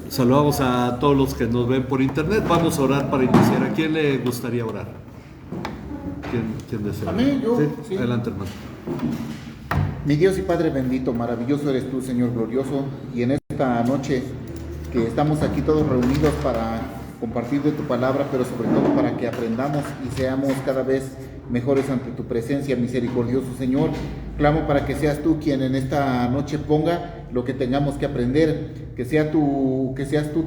Saludamos a todos los que nos ven por internet. Vamos a orar para iniciar. ¿A quién le gustaría orar? ¿Quién desea? A mí, yo. Sí. Adelante, hermano. Mi Dios y Padre bendito, maravilloso eres tú, Señor glorioso, y en esta noche que estamos aquí todos reunidos para compartir de tu palabra, pero sobre todo para que aprendamos y seamos cada vez mejores ante tu presencia, misericordioso Señor. Clamo para que seas tú quien en esta noche ponga lo que tengamos que aprender, que seas tú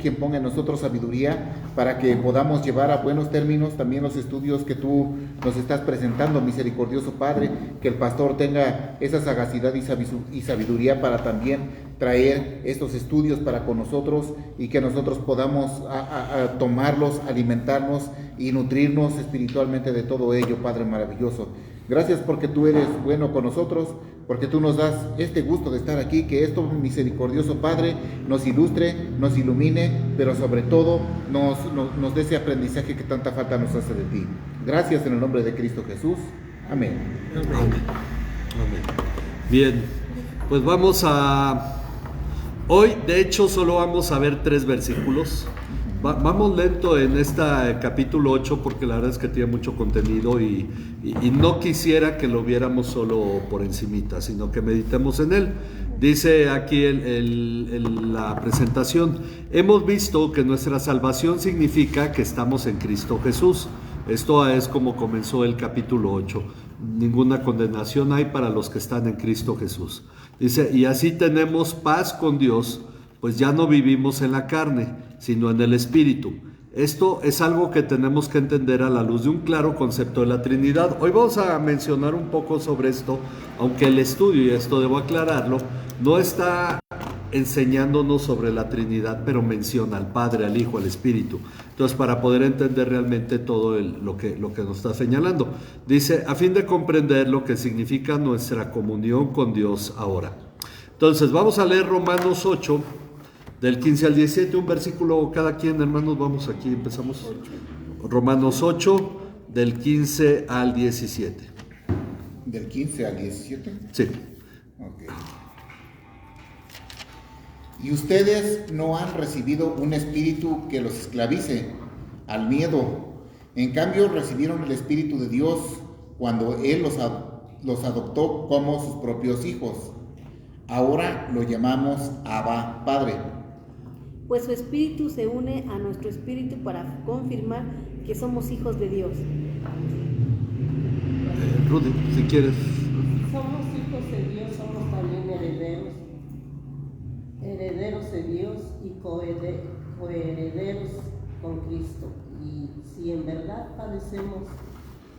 quien ponga en nosotros sabiduría para que podamos llevar a buenos términos también los estudios que tú nos estás presentando, misericordioso Padre, que el pastor tenga esa sagacidad y sabiduría para también traer estos estudios para con nosotros y que nosotros podamos tomarlos, alimentarnos y nutrirnos espiritualmente de todo ello, Padre maravilloso. Gracias porque tú eres bueno con nosotros, porque tú nos das este gusto de estar aquí, que esto, misericordioso Padre, nos ilustre, nos ilumine, pero sobre todo nos dé ese aprendizaje que tanta falta nos hace de ti. Gracias en el nombre de Cristo Jesús. Amén. Amén. Bien, pues vamos a... Hoy, de hecho, solo vamos a ver 3 versículos. Vamos lento en este capítulo 8 porque la verdad es que tiene mucho contenido y no quisiera que lo viéramos solo por encimita, sino que meditemos en él. Dice aquí la presentación: hemos visto que nuestra salvación significa que estamos en Cristo Jesús. Esto es como comenzó el capítulo 8. Ninguna condenación hay para los que están en Cristo Jesús. Dice, y así tenemos paz con Dios, pues ya no vivimos en la carne, sino en el Espíritu. Esto es algo que tenemos que entender a la luz de un claro concepto de la Trinidad. Hoy vamos a mencionar un poco sobre esto, aunque el estudio, y esto debo aclararlo, no está enseñándonos sobre la Trinidad, pero menciona al Padre, al Hijo, al Espíritu. Entonces, para poder entender realmente todo lo que nos está señalando, dice, a fin de comprender lo que significa nuestra comunión con Dios ahora. Entonces, vamos a leer Romanos 8, del 15 al 17, un versículo cada quien, hermanos. Vamos aquí, empezamos. Romanos 8, del 15 al 17. ¿Del 15 al 17? Sí. Ok. Y ustedes no han recibido un espíritu que los esclavice al miedo. En cambio, recibieron el Espíritu de Dios cuando Él los adoptó como sus propios hijos. Ahora lo llamamos Abba, Padre. Pues su espíritu se une a nuestro espíritu para confirmar que somos hijos de Dios. Rudy, si quieres. Somos hijos de Dios, somos también herederos de Dios y coherederos con Cristo. Y si en verdad padecemos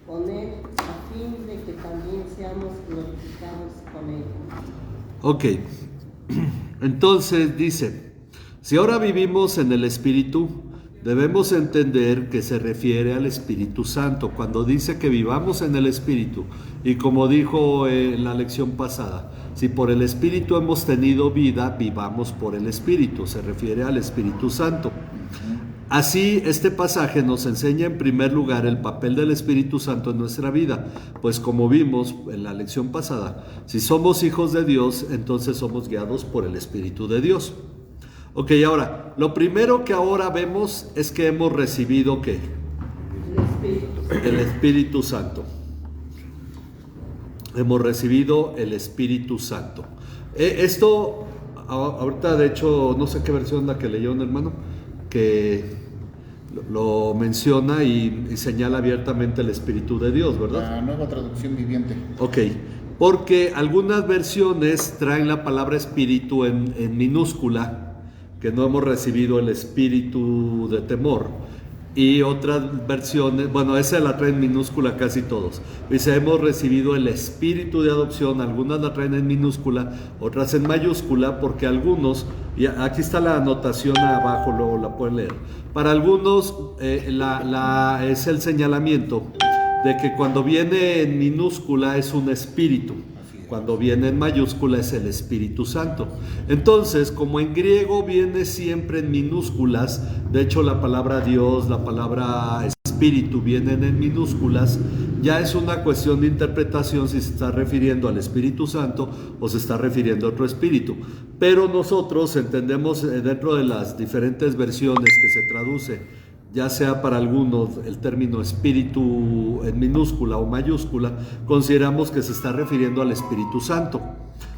con Él, a fin de que también seamos glorificados con Él. Ok, entonces dice, si ahora vivimos en el Espíritu, debemos entender que se refiere al Espíritu Santo. Cuando dice que vivamos en el Espíritu, y como dijo en la lección pasada, si por el Espíritu hemos tenido vida, vivamos por el Espíritu, se refiere al Espíritu Santo. Así, este pasaje nos enseña en primer lugar el papel del Espíritu Santo en nuestra vida, pues como vimos en la lección pasada, si somos hijos de Dios, entonces somos guiados por el Espíritu de Dios. Ok, ahora, lo primero que ahora vemos es que hemos recibido ¿qué? El Espíritu Santo. Hemos recibido el Espíritu Santo. Esto, ahorita de hecho, no sé qué versión la que leyó un hermano, que lo menciona y señala abiertamente el Espíritu de Dios, ¿verdad? La Nueva Traducción Viviente. Ok, porque algunas versiones traen la palabra espíritu en minúscula, que no hemos recibido el espíritu de temor, y otras versiones, bueno, esa la traen en minúscula casi todos. Dice, hemos recibido el espíritu de adopción, algunas la traen en minúscula, otras en mayúscula, porque algunos, y aquí está la anotación abajo, luego la pueden leer, para algunos es el señalamiento de que cuando viene en minúscula es un espíritu, cuando viene en mayúscula es el Espíritu Santo. Entonces, como en griego viene siempre en minúsculas, de hecho la palabra Dios, la palabra espíritu vienen en minúsculas, ya es una cuestión de interpretación si se está refiriendo al Espíritu Santo o se está refiriendo a otro espíritu. Pero nosotros entendemos dentro de las diferentes versiones que se traduce, ya sea para algunos el término espíritu en minúscula o mayúscula, consideramos que se está refiriendo al Espíritu Santo.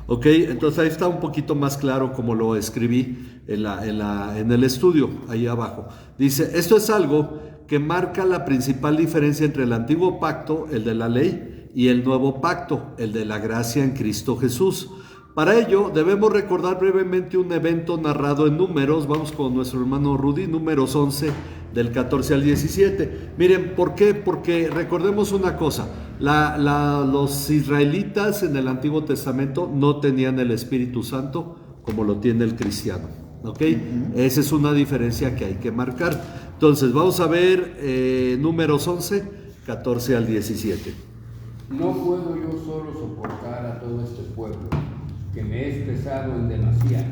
Ok, entonces ahí está un poquito más claro como lo escribí en el estudio, ahí abajo. Dice, esto es algo que marca la principal diferencia entre el antiguo pacto, el de la ley, y el nuevo pacto, el de la gracia en Cristo Jesús. Para ello debemos recordar brevemente un evento narrado en Números. Vamos con nuestro hermano Rudy, Números 11, del 14 al 17. Miren, ¿por qué? Porque recordemos una cosa, los israelitas en el Antiguo Testamento no tenían el Espíritu Santo como lo tiene el cristiano, ¿ok? Esa es una diferencia que hay que marcar. Entonces, vamos a ver Números 11, 14 al 17. No puedo yo solo soportar a todo este pueblo, que me es pesado en demasía.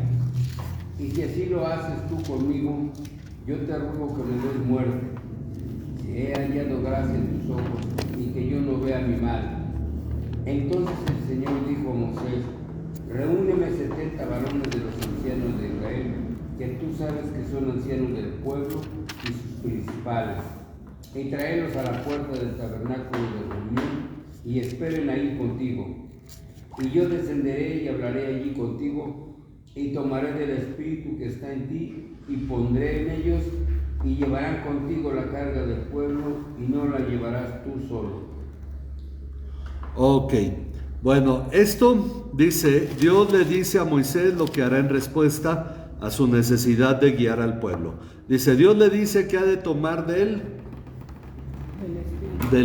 Y si así lo haces tú conmigo, yo te ruego que me des muerte, si he hallado gracia en tus ojos y que yo no vea mi mal. Entonces el Señor dijo a Moisés, reúneme 70 varones de los ancianos de Israel, que tú sabes que son ancianos del pueblo y sus principales, y tráelos a la puerta del tabernáculo de reunión, y esperen ahí contigo. Y yo descenderé y hablaré allí contigo, y tomaré del Espíritu que está en ti, y pondré en ellos, y llevarán contigo la carga del pueblo, y no la llevarás tú solo. Ok, bueno, esto dice, Dios le dice a Moisés lo que hará en respuesta a su necesidad de guiar al pueblo. Dice, Dios le dice que ha de tomar del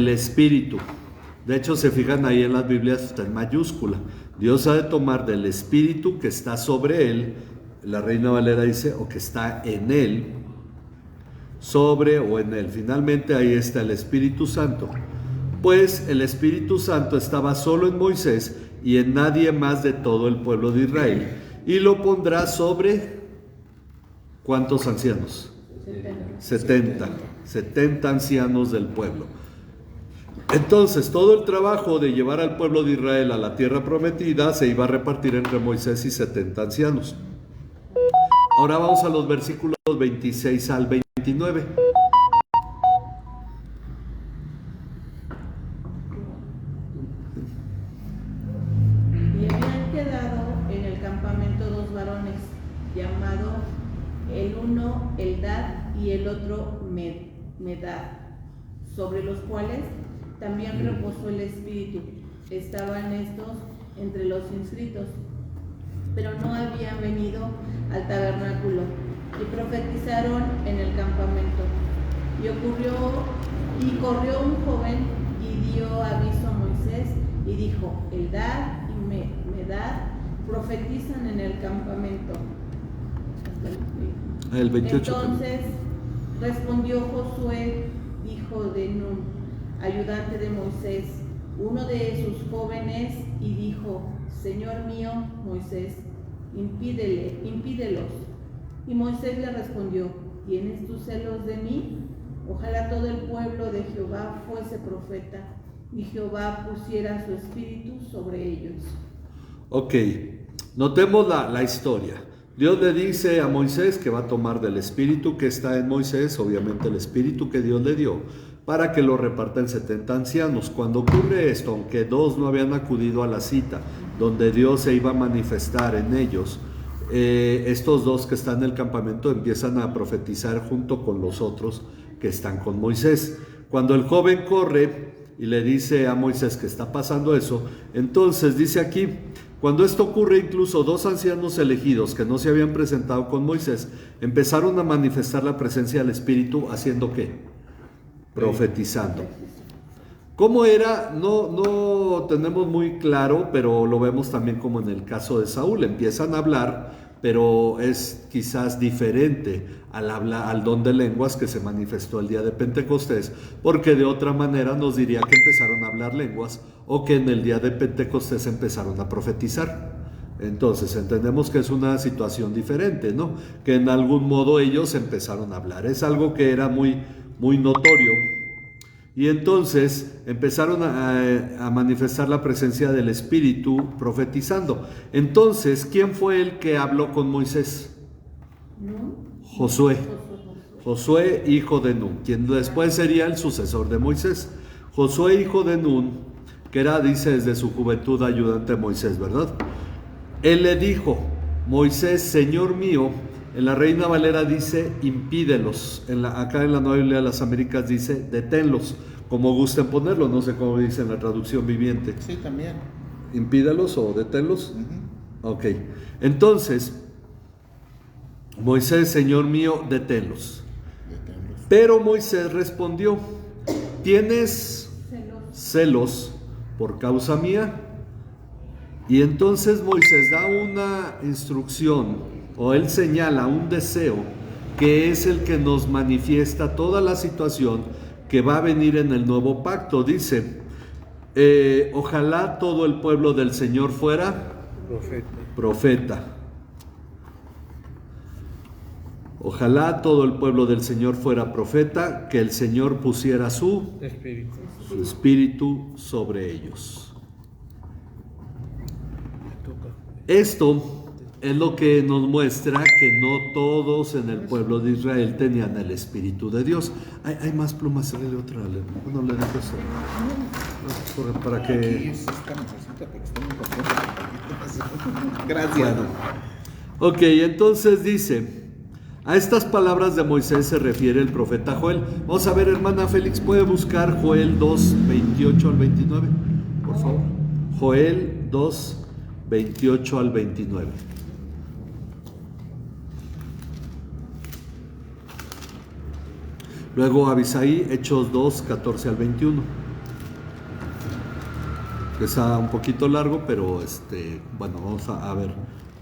Espíritu. De hecho, se fijan ahí en las Biblias, está en mayúscula. Dios ha de tomar del Espíritu que está sobre él, la Reina Valera dice, o que está en él, sobre o en él. Finalmente ahí está el Espíritu Santo. Pues el Espíritu Santo estaba solo en Moisés y en nadie más de todo el pueblo de Israel. Y lo pondrá sobre, ¿cuántos ancianos? 70 ancianos del pueblo. Entonces, todo el trabajo de llevar al pueblo de Israel a la tierra prometida se iba a repartir entre Moisés y 70 ancianos. Ahora vamos a los versículos 26 al 29. Y habían quedado en el campamento 2 varones, llamados el uno Eldad y el otro Medad, sobre los cuales también reposó el Espíritu. Estaban estos entre los inscritos, pero no habían venido al tabernáculo, y profetizaron en el campamento. Y corrió un joven y dio aviso a Moisés y dijo, Eldad y Medad profetizan en el campamento. El 28. Entonces respondió Josué, hijo de Nun, ayudante de Moisés, uno de sus jóvenes, y dijo, Señor mío, Moisés, impídelos. Y Moisés le respondió, ¿tienes tú celos de mí? Ojalá todo el pueblo de Jehová fuese profeta, y Jehová pusiera su espíritu sobre ellos. Ok, notemos la historia. Dios le dice a Moisés que va a tomar del espíritu que está en Moisés, obviamente el espíritu que Dios le dio, para que lo reparta en 70 ancianos. Cuando ocurre esto, aunque 2 no habían acudido a la cita donde Dios se iba a manifestar en ellos, estos 2 que están en el campamento empiezan a profetizar junto con los otros que están con Moisés. Cuando el joven corre y le dice a Moisés que está pasando eso, entonces dice aquí, cuando esto ocurre, incluso 2 ancianos elegidos que no se habían presentado con Moisés empezaron a manifestar la presencia del Espíritu, ¿haciendo qué? Profetizando. ¿Cómo era? No tenemos muy claro, pero lo vemos también como en el caso de Saúl. Empiezan a hablar, pero es quizás diferente al don de lenguas que se manifestó el día de Pentecostés, porque de otra manera nos diría que empezaron a hablar lenguas o que en el día de Pentecostés empezaron a profetizar. Entonces entendemos que es una situación diferente, ¿no? Que en algún modo ellos empezaron a hablar. Es algo que era muy notorio Y entonces empezaron a manifestar la presencia del Espíritu profetizando. Entonces, ¿quién fue el que habló con Moisés? Josué. Josué, hijo de Nun, quien después sería el sucesor de Moisés. Josué, hijo de Nun, que era, dice, desde su juventud ayudante de Moisés, ¿verdad? Él le dijo, Moisés, Señor mío, en la Reina Valera dice, impídelos. Acá en la Nueva Biblia de las Américas dice, deténlos, como gusten ponerlo, no sé cómo dice en la traducción viviente. Sí, también. ¿Impídelos o deténlos? Uh-huh. Ok, entonces, Moisés, Señor mío, deténlos. Pero Moisés respondió, ¿tienes celos por causa mía? Y entonces Moisés da una instrucción, o él señala un deseo, que es el que nos manifiesta toda la situación que va a venir en el nuevo pacto. Dice, ojalá todo el pueblo del Señor fuera profeta. Ojalá todo el pueblo del Señor fuera profeta, que el Señor pusiera su espíritu sobre ellos. Esto es lo que nos muestra que no todos en el pueblo de Israel tenían el Espíritu de Dios. Hay más plumas, le otra. No le dejo eso. Para que... Aquí es esta necesita porque está muy contento. Gracias. Bueno. Ok, entonces dice, a estas palabras de Moisés se refiere el profeta Joel. Vamos a ver, hermana Félix, ¿puede buscar Joel 2, 28 al 29? Por favor. Joel 2, 28 al 29. Luego Abisaí, Hechos 2, 14 al 21. Está un poquito largo, pero bueno, vamos a ver.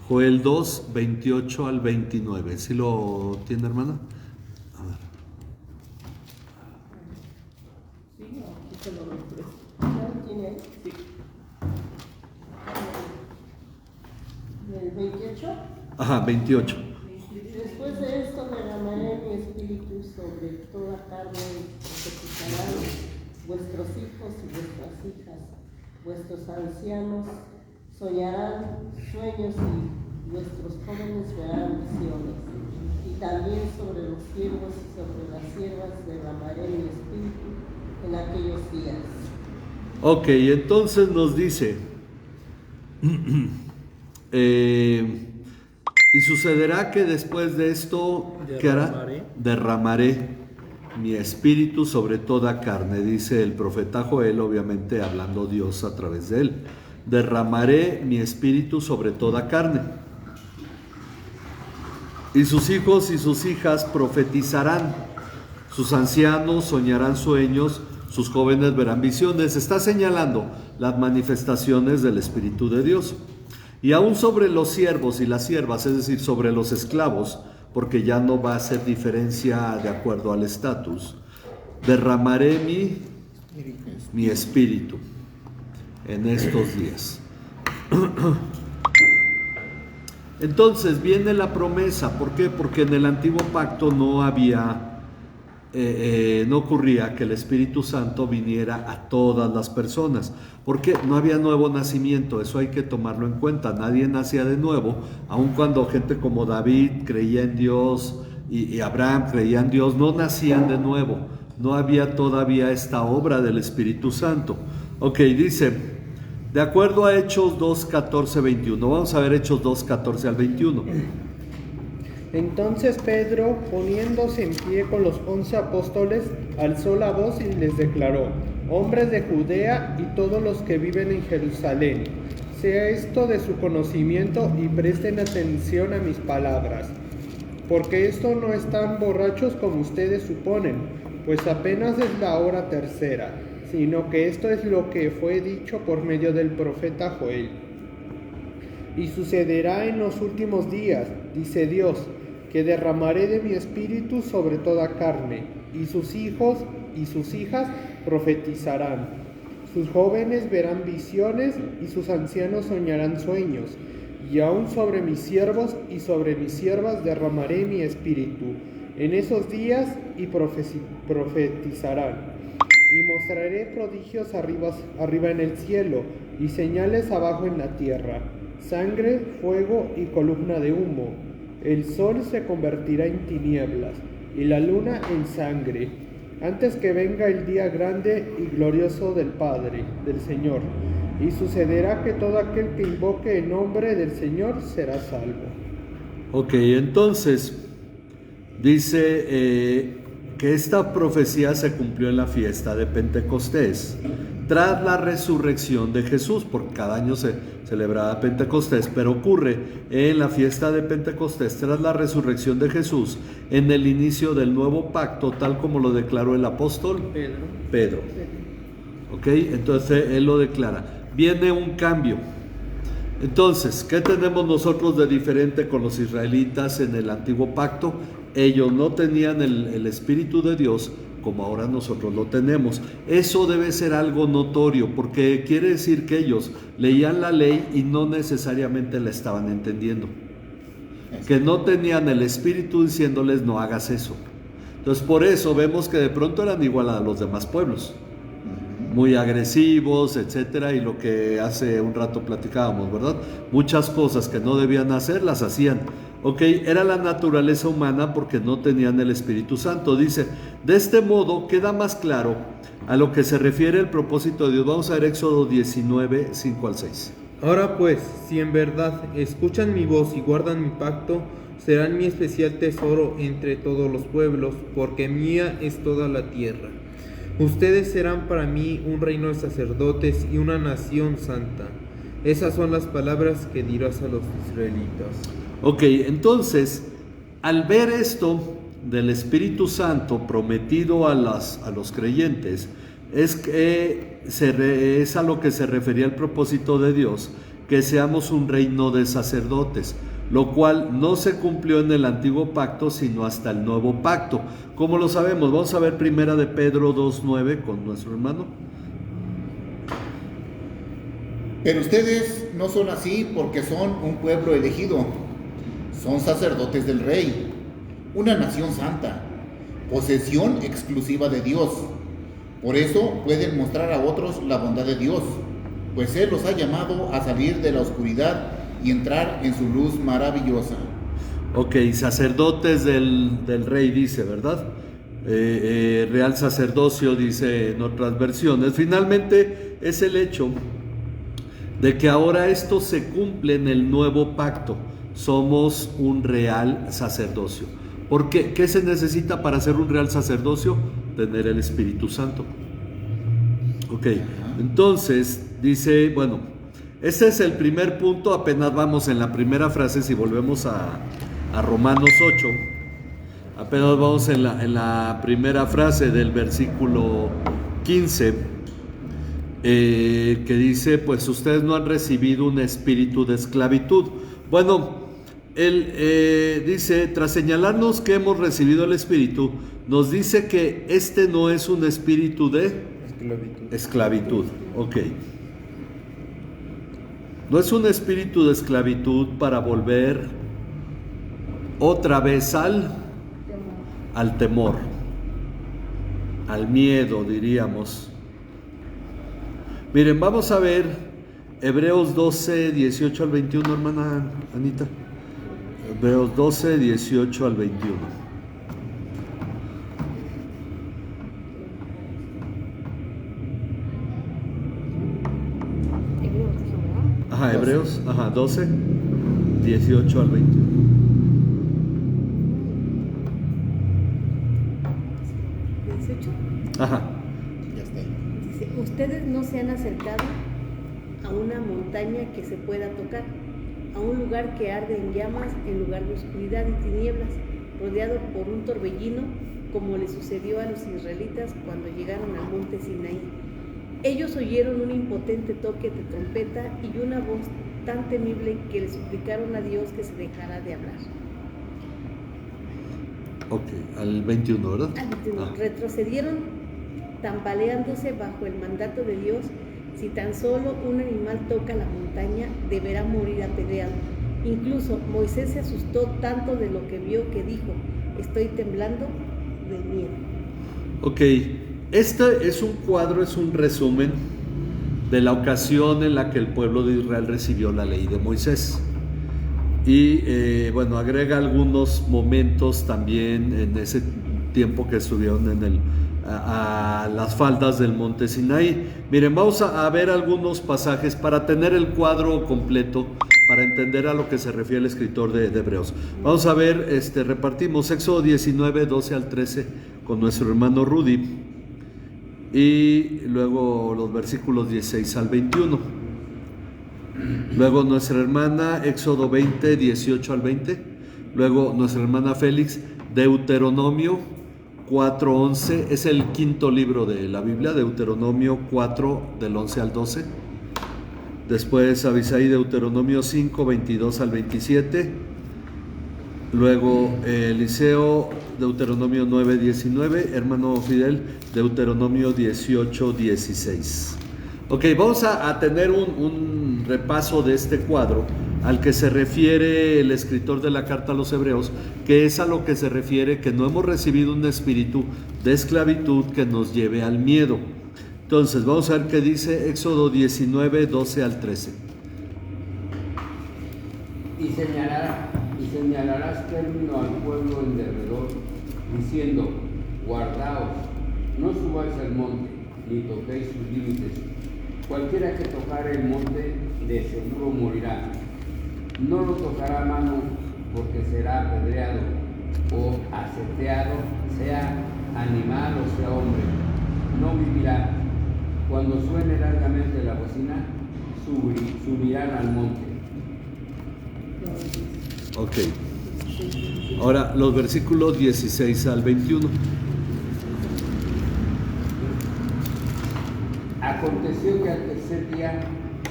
Joel 2, 28 al 29. ¿Sí lo tiene, hermana? A ver. Sí, aquí se lo refresco. ¿Ya lo tiene ahí? Sí. ¿El 28? Ajá, 28. Después de esto derramaré mi espíritu sobre toda carne y profetizarán vuestros hijos y vuestras hijas, vuestros ancianos soñarán sueños y vuestros jóvenes verán visiones. Y también sobre los siervos y sobre las siervas derramaré mi espíritu en aquellos días. Ok, entonces nos dice, y sucederá que después de esto, ¿qué hará? Derramaré mi espíritu sobre toda carne, dice el profeta Joel, obviamente hablando Dios a través de él. Derramaré mi espíritu sobre toda carne. Y sus hijos y sus hijas profetizarán, sus ancianos soñarán sueños, sus jóvenes verán visiones. Está señalando las manifestaciones del Espíritu de Dios. Y aún sobre los siervos y las siervas, es decir, sobre los esclavos, porque ya no va a hacer diferencia de acuerdo al estatus, derramaré mi espíritu en estos días. Entonces viene la promesa. ¿Por qué? Porque en el antiguo pacto no ocurría que el Espíritu Santo viniera a todas las personas, porque no había nuevo nacimiento. Eso hay que tomarlo en cuenta. Nadie nacía de nuevo, aun cuando gente como David creía en Dios y Abraham creía en Dios, no nacían de nuevo. No había todavía esta obra del Espíritu Santo. Ok, dice, de acuerdo a Hechos 2, 14, 21. Vamos a ver Hechos 2, 14 al 21. Entonces Pedro, poniéndose en pie con los 11 apóstoles, alzó la voz y les declaró: hombres de Judea y todos los que viven en Jerusalén, sea esto de su conocimiento y presten atención a mis palabras, porque esto no están borrachos como ustedes suponen, pues apenas es la hora tercera, sino que esto es lo que fue dicho por medio del profeta Joel. Y sucederá en los últimos días, dice Dios, que derramaré de mi espíritu sobre toda carne, y sus hijos y sus hijas profetizarán. Sus jóvenes verán visiones y sus ancianos soñarán sueños, y aún sobre mis siervos y sobre mis siervas derramaré mi espíritu en esos días y profetizarán. y mostraré prodigios arriba en el cielo, y señales abajo en la tierra, sangre, fuego y columna de humo. El sol se convertirá en tinieblas, y la luna en sangre, antes que venga el día grande y glorioso del Padre, del Señor. Y sucederá que todo aquel que invoque el nombre del Señor será salvo. Ok, entonces dice que esta profecía se cumplió en la fiesta de Pentecostés, tras la resurrección de Jesús, porque cada año se celebraba Pentecostés, pero ocurre en la fiesta de Pentecostés, tras la resurrección de Jesús, en el inicio del nuevo pacto, tal como lo declaró el apóstol Pedro. Ok, entonces él lo declara. Viene un cambio. Entonces, ¿qué tenemos nosotros de diferente con los israelitas en el antiguo pacto? Ellos no tenían el Espíritu de Dios como ahora nosotros lo tenemos. Eso debe ser algo notorio, porque quiere decir que ellos leían la ley y no necesariamente la estaban entendiendo. Que no tenían el Espíritu diciéndoles no hagas eso. Entonces por eso vemos que de pronto eran igual a los demás pueblos, muy agresivos, etcétera, y lo que hace un rato platicábamos, ¿verdad? Muchas cosas que no debían hacer, las hacían. Ok, era la naturaleza humana porque no tenían el Espíritu Santo. Dice, de este modo queda más claro a lo que se refiere el propósito de Dios. Vamos a ver Éxodo 19, 5 al 6. Ahora pues, si en verdad escuchan mi voz y guardan mi pacto, serán mi especial tesoro entre todos los pueblos, porque mía es toda la tierra. Ustedes serán para mí un reino de sacerdotes y una nación santa. Esas son las palabras que dirás a los israelitas. Ok, entonces, al ver esto del Espíritu Santo prometido a los creyentes, es a lo que se refería el propósito de Dios, que seamos un reino de sacerdotes, lo cual no se cumplió en el antiguo pacto, sino hasta el nuevo pacto. ¿Cómo lo sabemos? Vamos a ver primera de Pedro 2:9 con nuestro hermano. Pero ustedes no son así porque son un pueblo elegido, son sacerdotes del Rey, una nación santa, posesión exclusiva de Dios. Por eso pueden mostrar a otros la bondad de Dios, pues Él los ha llamado a salir de la oscuridad y entrar en su luz maravillosa. Ok, sacerdotes del Rey dice, ¿verdad? Real sacerdocio dice en otras versiones. Finalmente es el hecho de que ahora esto se cumple en el nuevo pacto. Somos un real sacerdocio. ¿Por qué? ¿Qué se necesita para ser un real sacerdocio? Tener el Espíritu Santo. Ok, entonces dice, bueno, ese es el primer punto. Apenas vamos en la primera frase. Si volvemos a Romanos 8, apenas vamos en la primera frase del versículo 15, que dice, pues ustedes no han recibido un espíritu de esclavitud. Bueno, él dice, tras señalarnos que hemos recibido el Espíritu, nos dice que este no es un espíritu de esclavitud. Ok. No es un espíritu de esclavitud para volver otra vez al temor, al miedo, diríamos. Miren, vamos a ver Hebreos 12, 18 al 21, hermana Anita. Hebreos 12, 18 al 21. Ajá, Hebreos, 12, 18 al 21. Ajá. Ya está. Dice, ustedes no se han acercado a una montaña que se pueda tocar, a un lugar que arde en llamas en lugar de oscuridad y tinieblas, rodeado por un torbellino, como le sucedió a los israelitas cuando llegaron al monte Sinaí. Ellos oyeron un impotente toque de trompeta y una voz tan temible que le suplicaron a Dios que se dejara de hablar. Ok, al 21, ¿verdad? Al 21. Retrocedieron tambaleándose bajo el mandato de Dios. Si tan solo un animal toca la montaña, deberá morir apedreado. Incluso Moisés se asustó tanto de lo que vio que dijo, estoy temblando de miedo. Ok, Este es un cuadro, es un resumen de la ocasión en la que el pueblo de Israel recibió la ley de Moisés. Y bueno, agrega algunos momentos también en ese tiempo que estuvieron a las faldas del monte Sinaí. Miren, vamos a ver algunos pasajes para tener el cuadro completo, para entender a lo que se refiere el escritor de Hebreos. Vamos a ver, repartimos Éxodo 19, 12 al 13 con nuestro hermano Rudy, y luego los versículos 16 al 21. Luego nuestra hermana Éxodo 20, 18 al 20. Luego nuestra hermana Félix, Deuteronomio 4, 11. Es el quinto libro de la Biblia, Deuteronomio 4, del 11 al 12. Después Abisaí, Deuteronomio 5, 22 al 27. Luego Eliseo, Deuteronomio 9, 19. Hermano Fidel, Deuteronomio 18, 16. Ok, vamos a tener un repaso de este cuadro al que se refiere el escritor de la carta a los Hebreos, que es a lo que se refiere que no hemos recibido un espíritu de esclavitud que nos lleve al miedo. Entonces, vamos a ver qué dice Éxodo 19, 12 al 13. Y señalarás término al pueblo en derredor, diciendo: guardaos, no subáis al monte, ni toquéis sus límites. Cualquiera que tocare el monte, de seguro morirá. No lo tocará mano, porque será apedreado o aseteado, sea animal o sea hombre. No vivirá. Cuando suene largamente la bocina, subirán al monte. Ok. Ahora los versículos 16 al 21. Aconteció que al tercer día,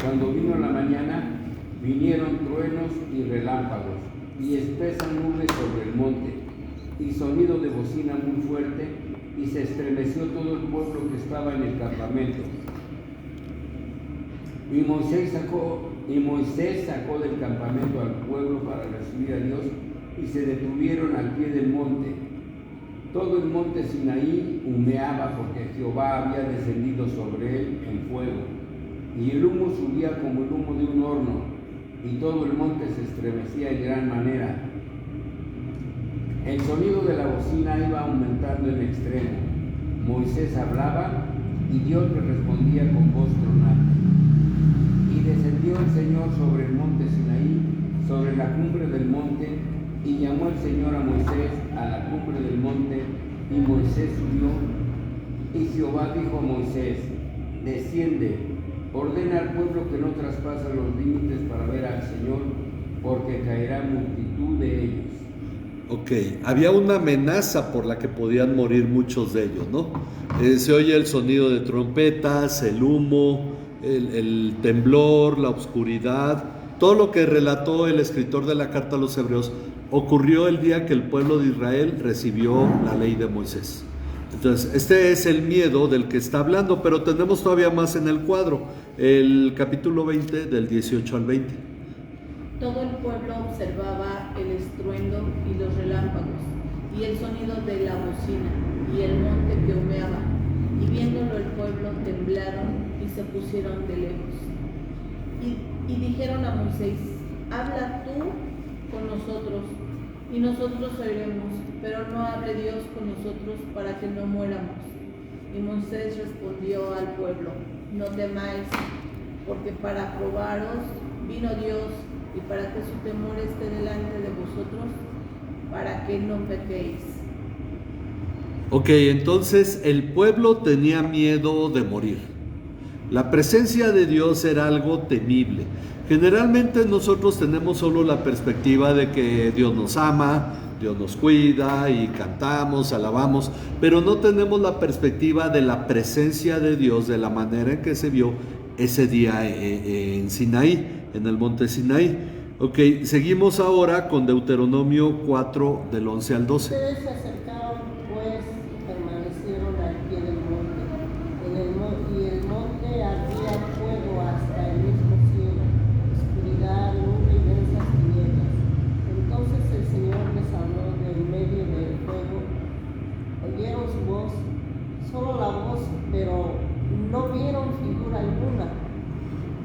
cuando vino la mañana, vinieron truenos y relámpagos, y espesa nube sobre el monte, y sonido de bocina muy fuerte, y se estremeció todo el pueblo que estaba en el campamento. Y Moisés sacó del campamento al pueblo para recibir a Dios, y se detuvieron al pie del monte. Todo el monte Sinaí humeaba, porque Jehová había descendido sobre él en fuego, y el humo subía como el humo de un horno, y todo el monte se estremecía en gran manera. El sonido de la bocina iba aumentando en extremo. Moisés hablaba, y Dios le respondía con voz tronante. Y descendió el Señor sobre el monte Sinaí, sobre la cumbre del monte, y llamó el Señor a Moisés a la cumbre del monte, y Moisés subió. Y Jehová dijo a Moisés: desciende, ordena al pueblo que no traspase los límites para ver al Señor, porque caerá multitud de ellos. Ok, había una amenaza por la que podían morir muchos de ellos, ¿no? Se oye el sonido de trompetas, el humo, el temblor, la oscuridad. Todo lo que relató el escritor de la carta a los Hebreos ocurrió el día que el pueblo de Israel recibió la ley de Moisés. Entonces, este es el miedo del que está hablando, pero tenemos todavía más en el cuadro, el capítulo 20 del 18 al 20. Todo el pueblo observaba el estruendo y los relámpagos, y el sonido de la bocina, y el monte que humeaba. Y viéndolo el pueblo temblaron y se pusieron de lejos. Y dijeron a Moisés: habla tú con nosotros, y nosotros oiremos, pero no hable Dios con nosotros para que no muéramos. Y Moisés respondió al pueblo: no temáis, porque para probaros vino Dios, y para que su temor esté delante de vosotros, para que no pequéis. Ok, entonces el pueblo tenía miedo de morir. La presencia de Dios era algo temible. Generalmente nosotros tenemos solo la perspectiva de que Dios nos ama, Dios nos cuida y cantamos, alabamos, pero no tenemos la perspectiva de la presencia de Dios de la manera en que se vio ese día en Sinaí, en el monte Sinaí. Ok, seguimos ahora con Deuteronomio 4 del 11 al 12. Ustedes se acercaron pues y permanecieron al pie del monte, y el monte ardía fuego hasta el mismo cielo, oscuridad, nube y densas tinieblas. Entonces el Señor les habló de en medio del fuego. Oyeron su voz, solo la voz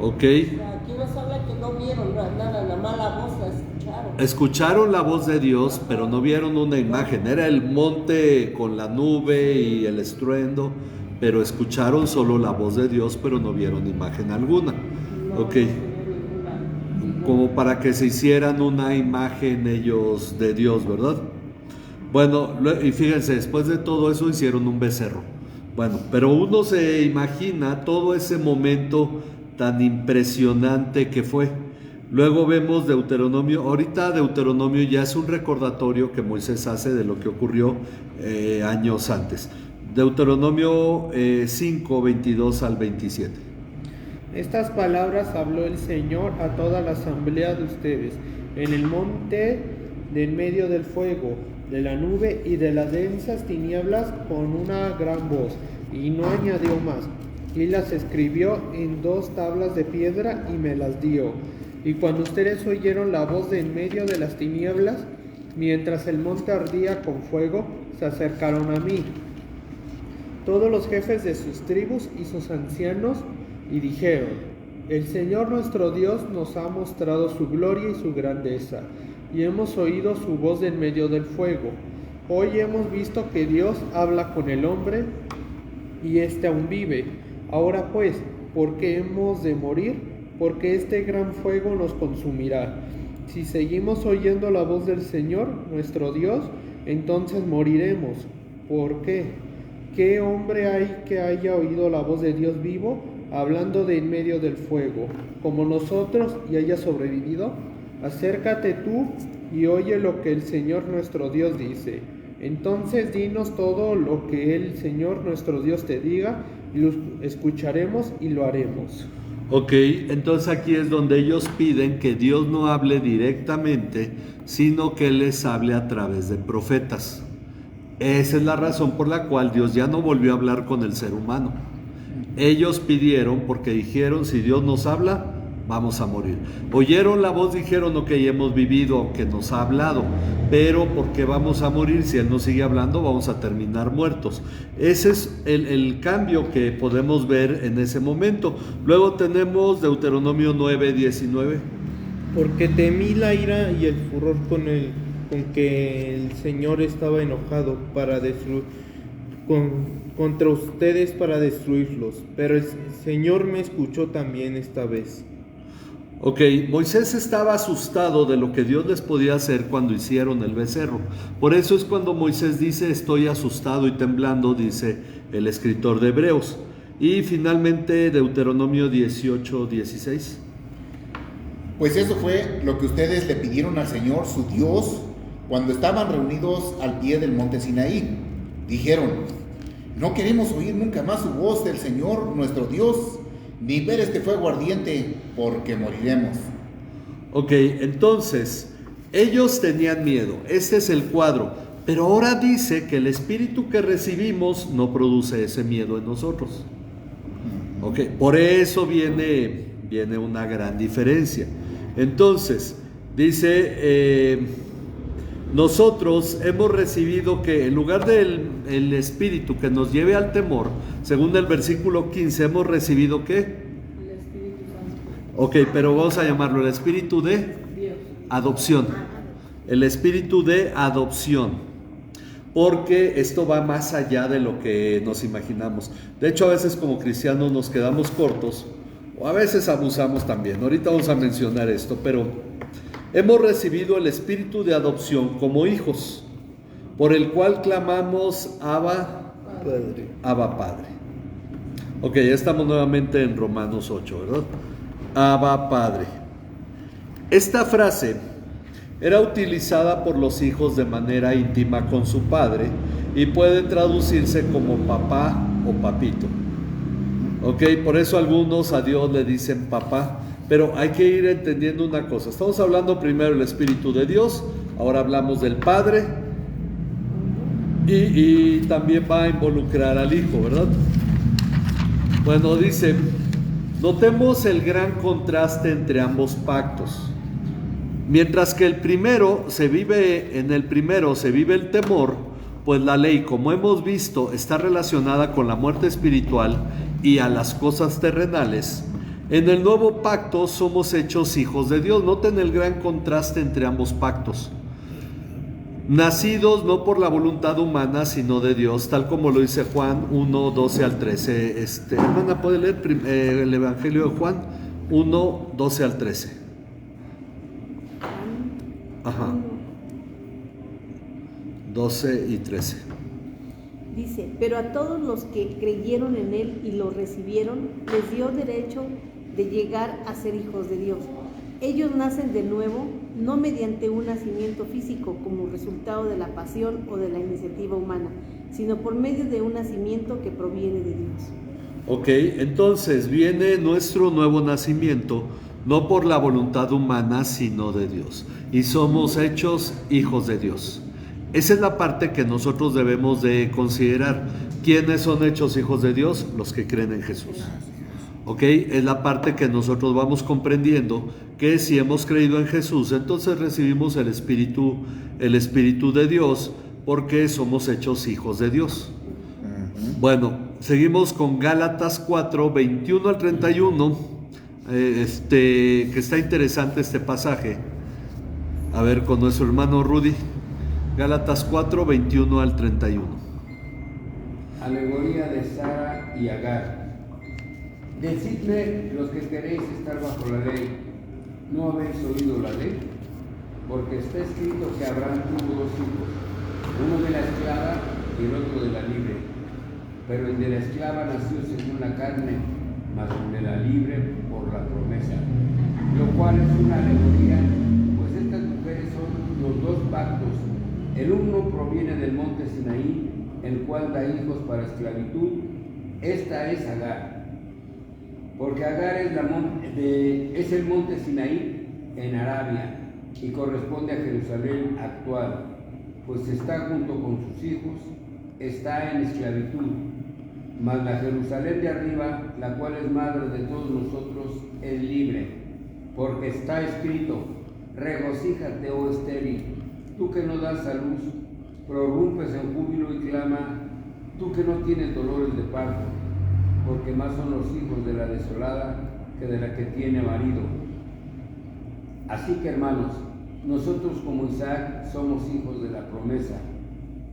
¿Ok? Aquí nos habla que no vieron nada más la voz la escucharon. Escucharon la voz de Dios, pero no vieron una imagen. Era el monte con la nube y el estruendo, pero escucharon solo la voz de Dios, pero no vieron imagen alguna. Ok. Como para que se hicieran una imagen ellos de Dios, ¿verdad? Bueno, y fíjense, después de todo eso hicieron un becerro. Bueno, pero uno se imagina todo ese momento tan impresionante que fue. Luego vemos Deuteronomio. Ahorita Deuteronomio ya es un recordatorio que Moisés hace de lo que ocurrió años antes. Deuteronomio 5, 22 al 27. Estas palabras habló el Señor a toda la asamblea de ustedes, en el monte de en medio del fuego, de la nube y de las densas tinieblas, con una gran voz, y no añadió más. Y las escribió en 2 tablas de piedra y me las dio. Y cuando ustedes oyeron la voz de en medio de las tinieblas, mientras el monte ardía con fuego, se acercaron a mí todos los jefes de sus tribus y sus ancianos, y dijeron: el Señor nuestro Dios nos ha mostrado su gloria y su grandeza, y hemos oído su voz en medio del fuego. Hoy hemos visto que Dios habla con el hombre, y éste aún vive. Ahora pues, ¿por qué hemos de morir? Porque este gran fuego nos consumirá. Si seguimos oyendo la voz del Señor nuestro Dios, entonces moriremos. ¿Por qué? ¿Qué hombre hay que haya oído la voz de Dios vivo, hablando de en medio del fuego, como nosotros, y haya sobrevivido? Acércate tú y oye lo que el Señor nuestro Dios dice. Entonces dinos todo lo que el Señor nuestro Dios te diga, y lo escucharemos y lo haremos. Ok, entonces aquí es donde ellos piden que Dios no hable directamente, sino que les hable a través de profetas. Esa es la razón por la cual Dios ya no volvió a hablar con el ser humano. Ellos pidieron porque dijeron: si Dios nos habla, vamos a morir. Oyeron la voz, dijeron: ok, hemos vivido, aunque nos ha hablado, pero ¿por qué vamos a morir? Si Él nos sigue hablando, vamos a terminar muertos. Ese es el cambio que podemos ver en ese momento. Luego tenemos Deuteronomio 9, 19. Porque temí la ira y el furor con que el Señor estaba enojado contra ustedes para destruirlos, pero el Señor me escuchó también esta vez. Ok, Moisés estaba asustado de lo que Dios les podía hacer cuando hicieron el becerro. Por eso es cuando Moisés dice: estoy asustado y temblando, dice el escritor de Hebreos. Y finalmente Deuteronomio 18, 16. Pues eso fue lo que ustedes le pidieron al Señor su Dios cuando estaban reunidos al pie del monte Sinaí. Dijeron: no queremos oír nunca más su voz del Señor nuestro Dios, ni ver este fuego ardiente, porque moriremos. Ok, entonces ellos tenían miedo. Este es el cuadro. Pero ahora dice que el espíritu que recibimos no produce ese miedo en nosotros. Ok, por eso viene una gran diferencia. Entonces, dice, nosotros hemos recibido que en lugar del espíritu que nos lleve al temor, según el versículo 15, hemos recibido ¿qué? El Espíritu Santo. Ok, pero vamos a llamarlo el espíritu de Dios. adopción. El espíritu de adopción. Porque esto va más allá de lo que nos imaginamos. De hecho, a veces como cristianos nos quedamos cortos, o a veces abusamos también. Ahorita vamos a mencionar esto, pero hemos recibido el espíritu de adopción como hijos, por el cual clamamos Abba Padre. Abba Padre. Ok, ya estamos nuevamente en Romanos 8, ¿verdad? Abba Padre. Esta frase era utilizada por los hijos de manera íntima con su padre y puede traducirse como papá o papito. Ok, por eso algunos a Dios le dicen papá, pero hay que ir entendiendo una cosa. Estamos hablando primero del Espíritu de Dios, ahora hablamos del Padre y también va a involucrar al Hijo, ¿verdad? Bueno, dice, notemos el gran contraste entre ambos pactos. Mientras que en el primero se vive el temor, pues la ley, como hemos visto, está relacionada con la muerte espiritual y a las cosas terrenales. En el nuevo pacto somos hechos hijos de Dios. Noten el gran contraste entre ambos pactos. Nacidos no por la voluntad humana, sino de Dios, tal como lo dice Juan 1, 12 al 13. Hermana, ¿puede leer el Evangelio de Juan 1, 12 al 13? Ajá. 12 y 13. Dice, pero a todos los que creyeron en Él y lo recibieron, les dio derecho de llegar a ser hijos de Dios. Ellos nacen de nuevo, no mediante un nacimiento físico como resultado de la pasión o de la iniciativa humana, sino por medio de un nacimiento que proviene de Dios. Ok, entonces viene nuestro nuevo nacimiento, no por la voluntad humana, sino de Dios. Y somos hechos hijos de Dios. Esa es la parte que nosotros debemos de considerar. ¿Quiénes son hechos hijos de Dios? Los que creen en Jesús. ¿Ok? Es la parte que nosotros vamos comprendiendo, que si hemos creído en Jesús, entonces recibimos el Espíritu de Dios, porque somos hechos hijos de Dios. Bueno, seguimos con Gálatas 4, 21 al 31, que está interesante este pasaje. A ver, con nuestro hermano Rudy. Gálatas 4, 21 al 31. Alegoría de Sara y Agar. Decidme, los que queréis estar bajo la ley, ¿no habéis oído la ley? Porque está escrito que Abraham tuvo dos hijos, uno de la esclava y el otro de la libre. Pero el de la esclava nació según la carne, mas el de la libre por la promesa. Lo cual es una alegoría, pues estas mujeres son los dos pactos. El uno proviene del monte Sinaí, el cual da hijos para esclavitud. Esta es Agar. Porque Agar es el monte Sinaí en Arabia y corresponde a Jerusalén actual, pues está junto con sus hijos, está en esclavitud. Mas la Jerusalén de arriba, la cual es madre de todos nosotros, es libre, porque está escrito: regocíjate, oh estéril, tú que no das a luz, prorrumpes en júbilo y clama, tú que no tienes dolores de parto, porque más son los hijos de la desolada que de la que tiene marido. Así que, hermanos, nosotros como Isaac somos hijos de la promesa,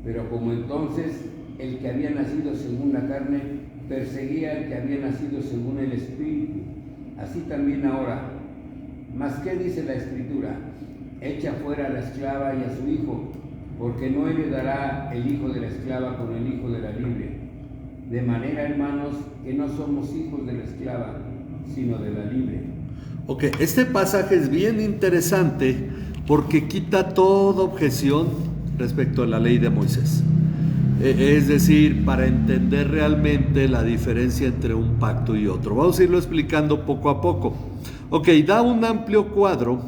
pero como entonces el que había nacido según la carne perseguía al que había nacido según el Espíritu, así también ahora. Mas ¿qué dice la Escritura? Echa fuera a la esclava y a su hijo, porque no heredará el hijo de la esclava con el hijo de la libre. De manera, hermanos, que no somos hijos de la esclava, sino de la libre. Ok, este pasaje es bien interesante porque quita toda objeción respecto a la ley de Moisés. Es decir, para entender realmente la diferencia entre un pacto y otro. Vamos a irlo explicando poco a poco. Ok, da un amplio cuadro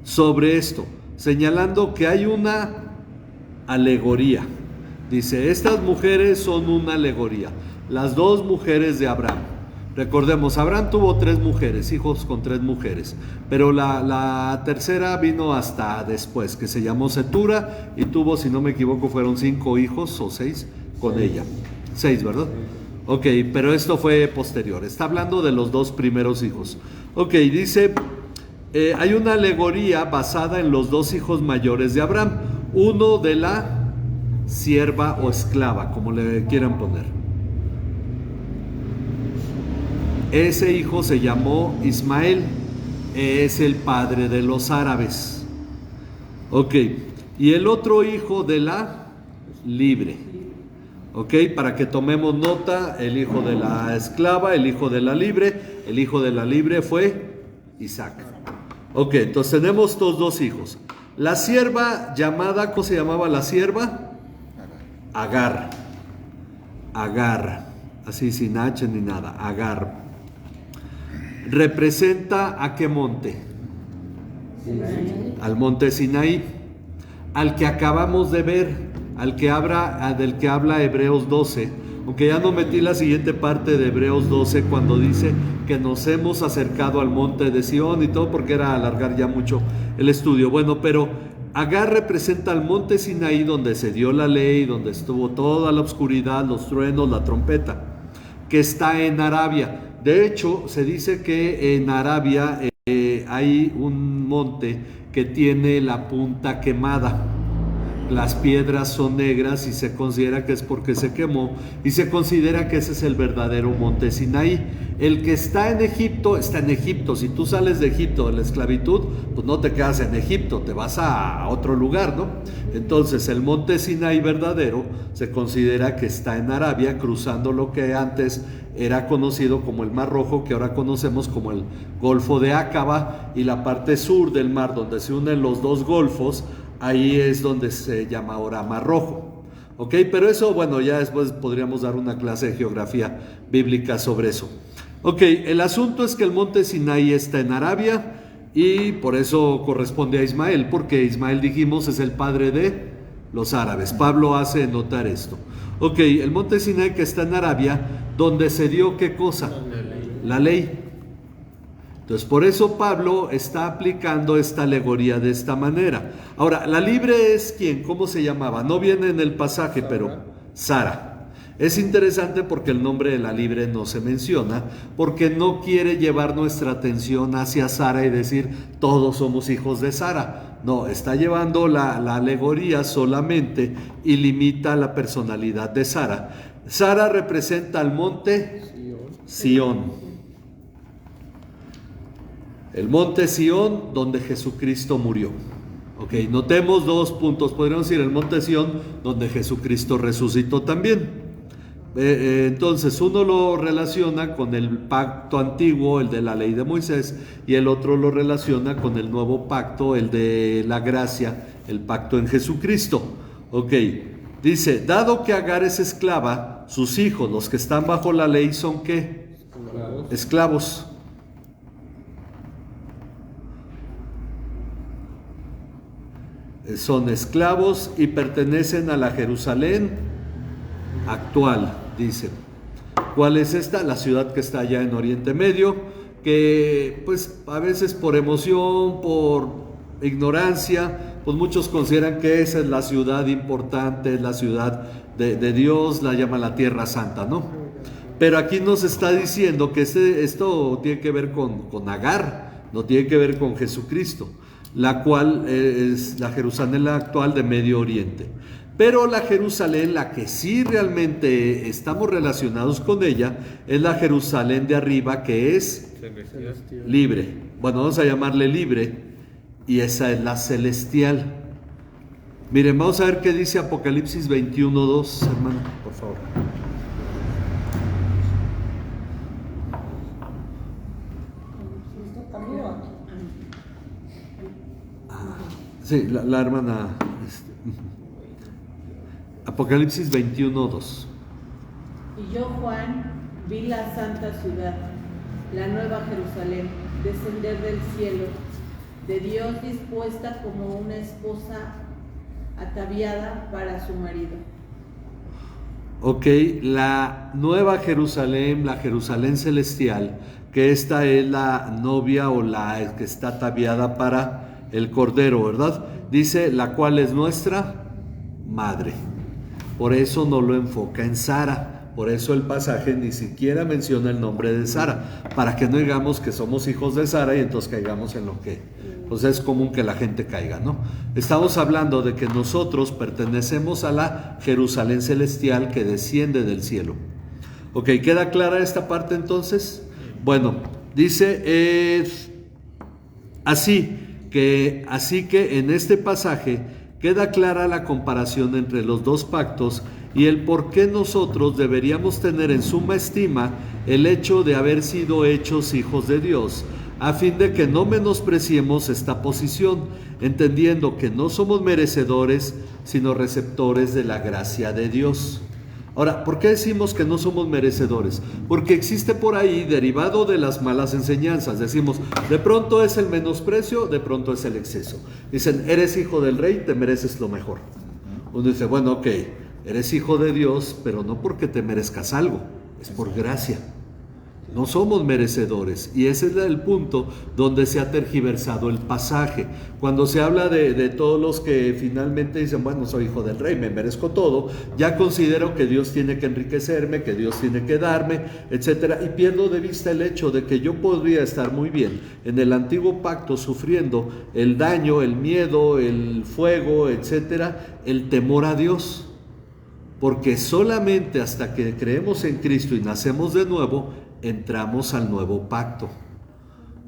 sobre esto, señalando que hay una alegoría. Dice, estas mujeres son una alegoría. Las dos mujeres de Abraham. Recordemos, Abraham tuvo 3 mujeres, hijos con 3 mujeres, pero la tercera vino hasta después, que se llamó Setura, y tuvo, si no me equivoco, fueron 5 hijos o 6 con ella. 6, ¿verdad? Ok, pero esto fue posterior. Está hablando de los 2 primeros hijos. Ok, dice, hay una alegoría basada en los 2 hijos mayores de Abraham, uno de la sierva o esclava, como le quieran poner. Ese hijo se llamó Ismael, es el padre de los árabes. Ok, y el otro hijo de la libre. Ok, para que tomemos nota, el hijo de la esclava, el hijo de la libre. El hijo de la libre fue Isaac. Ok, entonces tenemos estos 2 hijos. La sierva llamada, ¿cómo se llamaba la sierva? Agar. Agar, así sin H ni nada, Agar. ¿Representa a qué monte? Al monte Sinaí, al que acabamos de ver, del que habla Hebreos 12, aunque ya no metí la siguiente parte de Hebreos 12 cuando dice que nos hemos acercado al monte de Sión y todo, porque era alargar ya mucho el estudio. Bueno, pero Agar representa al monte Sinaí, donde se dio la ley, donde estuvo toda la oscuridad, los truenos, la trompeta, que está en Arabia. De hecho, se dice que en Arabia hay un monte que tiene la punta quemada. Las piedras son negras y se considera que es porque se quemó, y se considera que ese es el verdadero monte Sinaí. El que está en Egipto, está en Egipto. Si tú sales de Egipto de la esclavitud, pues no te quedas en Egipto, te vas a otro lugar, ¿no? Entonces el monte Sinaí verdadero se considera que está en Arabia, cruzando lo que antes era conocido como el Mar Rojo, que ahora conocemos como el Golfo de Áqaba, y la parte sur del mar donde se unen los dos golfos, ahí es donde se llama ahora Mar Rojo. ¿Ok? Pero eso, bueno, ya después podríamos dar una clase de geografía bíblica sobre eso. Ok, el asunto es que el monte Sinaí está en Arabia y por eso corresponde a Ismael, porque Ismael, dijimos, es el padre de los árabes. Pablo hace notar esto. Ok, el monte Sinaí que está en Arabia, donde se dio ¿qué cosa? La ley. Entonces, por eso Pablo está aplicando esta alegoría de esta manera. Ahora, la libre es ¿quién? ¿Cómo se llamaba? No viene en el pasaje, pero Sara. Es interesante porque el nombre de la libre no se menciona, porque no quiere llevar nuestra atención hacia Sara y decir todos somos hijos de Sara. No, está llevando la alegoría solamente y limita la personalidad de Sara. Sara representa al monte Sión. El monte Sión, donde Jesucristo murió. Ok, notemos dos puntos. Podríamos decir el monte Sión, donde Jesucristo resucitó también. Entonces, uno lo relaciona con el pacto antiguo, el de la ley de Moisés, y el otro lo relaciona con el nuevo pacto, el de la gracia, el pacto en Jesucristo. Ok, dice, dado que Agar es esclava, sus hijos, los que están bajo la ley, ¿son qué? Esclavos. Son esclavos y pertenecen a la Jerusalén actual, dice. ¿Cuál es esta? La ciudad que está allá en Oriente Medio, que pues a veces por emoción, por ignorancia, pues muchos consideran que esa es la ciudad importante, la ciudad de Dios, la llama la Tierra Santa, ¿no? Pero aquí nos está diciendo que esto tiene que ver con Agar, no tiene que ver con Jesucristo, la cual es la Jerusalén actual de Medio Oriente. Pero la Jerusalén, la que sí realmente estamos relacionados con ella, es la Jerusalén de arriba, que es libre. Bueno, vamos a llamarle libre, y esa es la celestial. Miren, vamos a ver qué dice Apocalipsis 21:2, hermano, por favor. Sí, la hermana. Apocalipsis 21:2. Y yo, Juan, vi la santa ciudad, la nueva Jerusalén, descender del cielo, de Dios, dispuesta como una esposa ataviada para su marido. Ok, la nueva Jerusalén, la Jerusalén celestial, que esta es la novia o la que está ataviada para el Cordero, ¿verdad? Dice, la cual es nuestra madre. Por eso no lo enfoca en Sara, por eso el pasaje ni siquiera menciona el nombre de Sara, para que no digamos que somos hijos de Sara y entonces caigamos en lo que pues es común que la gente caiga, ¿no? Estamos hablando de que nosotros pertenecemos a la Jerusalén celestial que desciende del cielo. Ok, ¿queda clara esta parte entonces? Bueno, dice así que en este pasaje queda clara la comparación entre los dos pactos y el por qué nosotros deberíamos tener en suma estima el hecho de haber sido hechos hijos de Dios, a fin de que no menospreciemos esta posición, entendiendo que no somos merecedores, sino receptores de la gracia de Dios. Ahora, ¿por qué decimos que no somos merecedores? Porque existe por ahí, derivado de las malas enseñanzas, decimos, de pronto es el menosprecio, de pronto es el exceso. Dicen, eres hijo del rey, te mereces lo mejor. Uno dice, bueno, ok, eres hijo de Dios, pero no porque te merezcas algo, es por gracia. No somos merecedores, y ese es el punto donde se ha tergiversado el pasaje. Cuando se habla de todos los que finalmente dicen, bueno, soy hijo del rey, me merezco todo, ya considero que Dios tiene que enriquecerme, que Dios tiene que darme, etcétera, y pierdo de vista el hecho de que yo podría estar muy bien en el antiguo pacto sufriendo el daño, el miedo, el fuego, etcétera, el temor a Dios, porque solamente hasta que creemos en Cristo y nacemos de nuevo, entramos al nuevo pacto.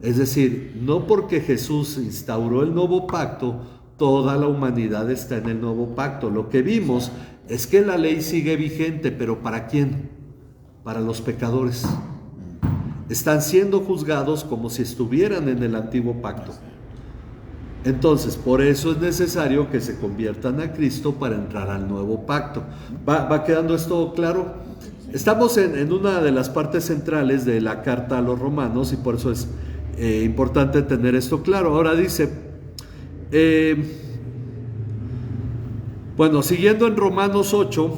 Es decir, no porque Jesús instauró el nuevo pacto, toda la humanidad está en el nuevo pacto. Lo que vimos es que la ley sigue vigente, pero ¿para quién? Para los pecadores. Están siendo juzgados como si estuvieran en el antiguo pacto. Entonces, por eso es necesario que se conviertan a Cristo para entrar al nuevo pacto. ¿Va quedando esto claro? Estamos en una de las partes centrales de la carta a los romanos y por eso es importante tener esto claro. Ahora dice, bueno, siguiendo en Romanos 8,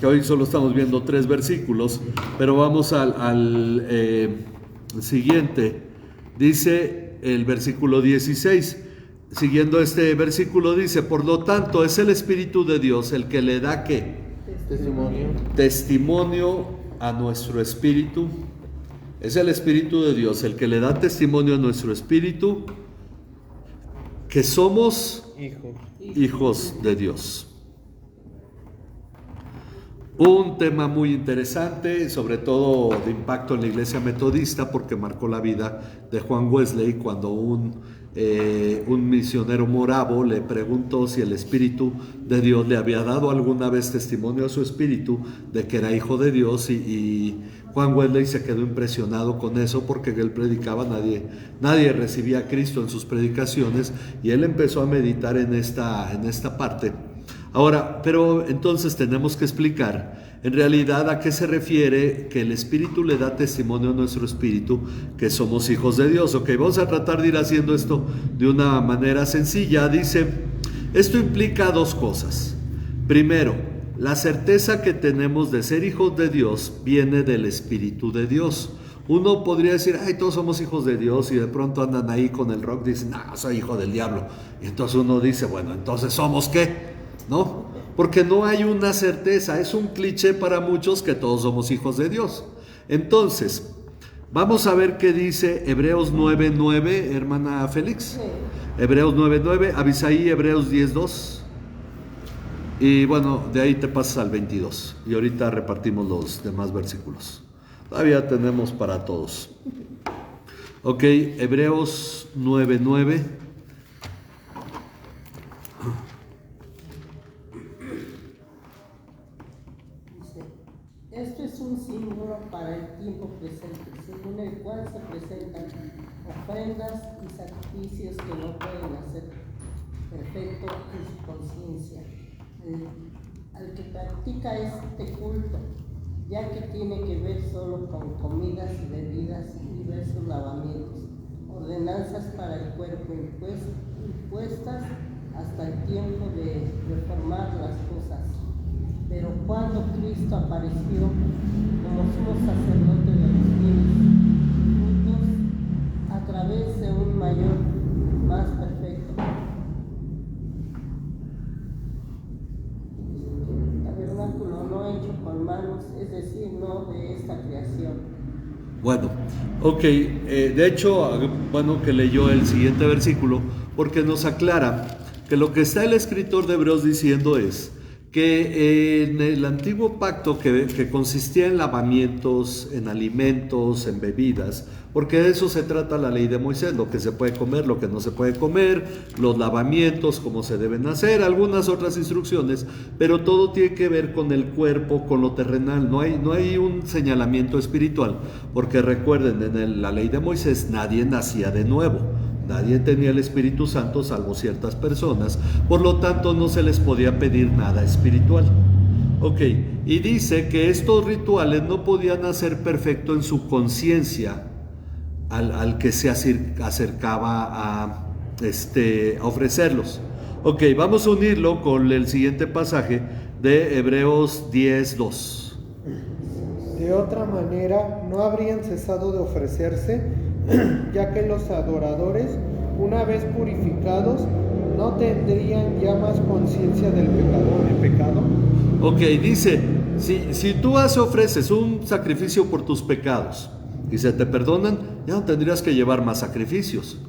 que hoy solo estamos viendo 3 versículos, pero vamos al siguiente. Dice el versículo 16, siguiendo este versículo dice, por lo tanto es el Espíritu de Dios el que le da ¿qué? Testimonio a nuestro espíritu. Es el Espíritu de Dios el que le da testimonio a nuestro espíritu que somos hijos de Dios. Un tema muy interesante, sobre todo de impacto en la iglesia metodista, porque marcó la vida de Juan Wesley cuando un misionero moravo le preguntó si el Espíritu de Dios le había dado alguna vez testimonio a su espíritu de que era hijo de Dios, y Juan Wesley se quedó impresionado con eso porque él predicaba, nadie recibía a Cristo en sus predicaciones, y él empezó a meditar en esta parte. Ahora, pero entonces tenemos que explicar en realidad a qué se refiere que el Espíritu le da testimonio a nuestro espíritu que somos hijos de Dios. Ok, vamos a tratar de ir haciendo esto de una manera sencilla. Dice, esto implica 2 cosas. Primero, la certeza que tenemos de ser hijos de Dios viene del Espíritu de Dios. Uno podría decir, ay, todos somos hijos de Dios, y de pronto andan ahí con el rock, dicen, no, soy hijo del diablo. Y entonces uno dice, bueno, entonces ¿somos qué? ¿No? Porque no hay una certeza, es un cliché para muchos que todos somos hijos de Dios. Entonces, vamos a ver qué dice Hebreos 9:9, hermana Félix. Hebreos 9:9, Abisaí, Hebreos 10:2. Y bueno, de ahí te pasas al 22. Y ahorita repartimos los demás versículos. Todavía tenemos para todos. Ok, Hebreos 9:9. Esto es un símbolo para el tiempo presente, según el cual se presentan ofrendas y sacrificios que no pueden hacer perfecto en su conciencia. Al que practica este culto, ya que tiene que ver solo con comidas y bebidas y diversos lavamientos, ordenanzas para el cuerpo impuestas hasta el tiempo de reformar las cosas. Pero cuando Cristo apareció como sumo sacerdote de los bienes juntos, a través de un mayor, más perfecto tabernáculo no hecho con manos, es decir, no de esta creación. Bueno, ok, de hecho, bueno que leyó el siguiente versículo, porque nos aclara que lo que está el escritor de Hebreos diciendo es que en el antiguo pacto que consistía en lavamientos, en alimentos, en bebidas, porque de eso se trata la ley de Moisés, lo que se puede comer, lo que no se puede comer, los lavamientos, cómo se deben hacer, algunas otras instrucciones, pero todo tiene que ver con el cuerpo, con lo terrenal, no hay un señalamiento espiritual, porque recuerden, en la ley de Moisés nadie nacía de nuevo. Nadie tenía el Espíritu Santo salvo ciertas personas, por lo tanto no se les podía pedir nada espiritual. Ok, y dice que estos rituales no podían hacer perfecto en su conciencia al que se acercaba a ofrecerlos. Ok, vamos a unirlo con el siguiente pasaje de Hebreos 10:2. De otra manera, no habrían cesado de ofrecerse, ya que los adoradores, una vez purificados, no tendrían ya más conciencia del pecado. Ok, dice, si tú ofreces un sacrificio por tus pecados y se te perdonan, ya no tendrías que llevar más sacrificios.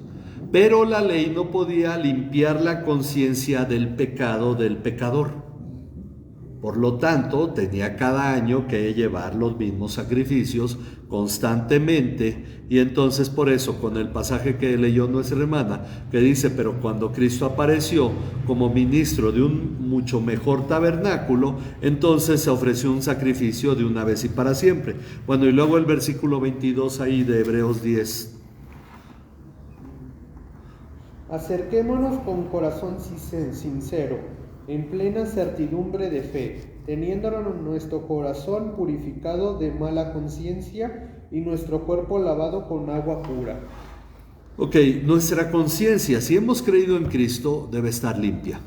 Pero la ley no podía limpiar la conciencia del pecado del pecador. Por lo tanto, tenía cada año que llevar los mismos sacrificios constantemente, y entonces por eso, con el pasaje que leyó nuestra hermana, que dice, pero cuando Cristo apareció como ministro de un mucho mejor tabernáculo, entonces se ofreció un sacrificio de una vez y para siempre. Bueno, y luego el versículo 22 ahí de Hebreos 10. Acerquémonos con corazón sincero, en plena certidumbre de fe, teniendo nuestro corazón purificado de mala conciencia y nuestro cuerpo lavado con agua pura. Ok, nuestra conciencia, si hemos creído en Cristo, debe estar limpia.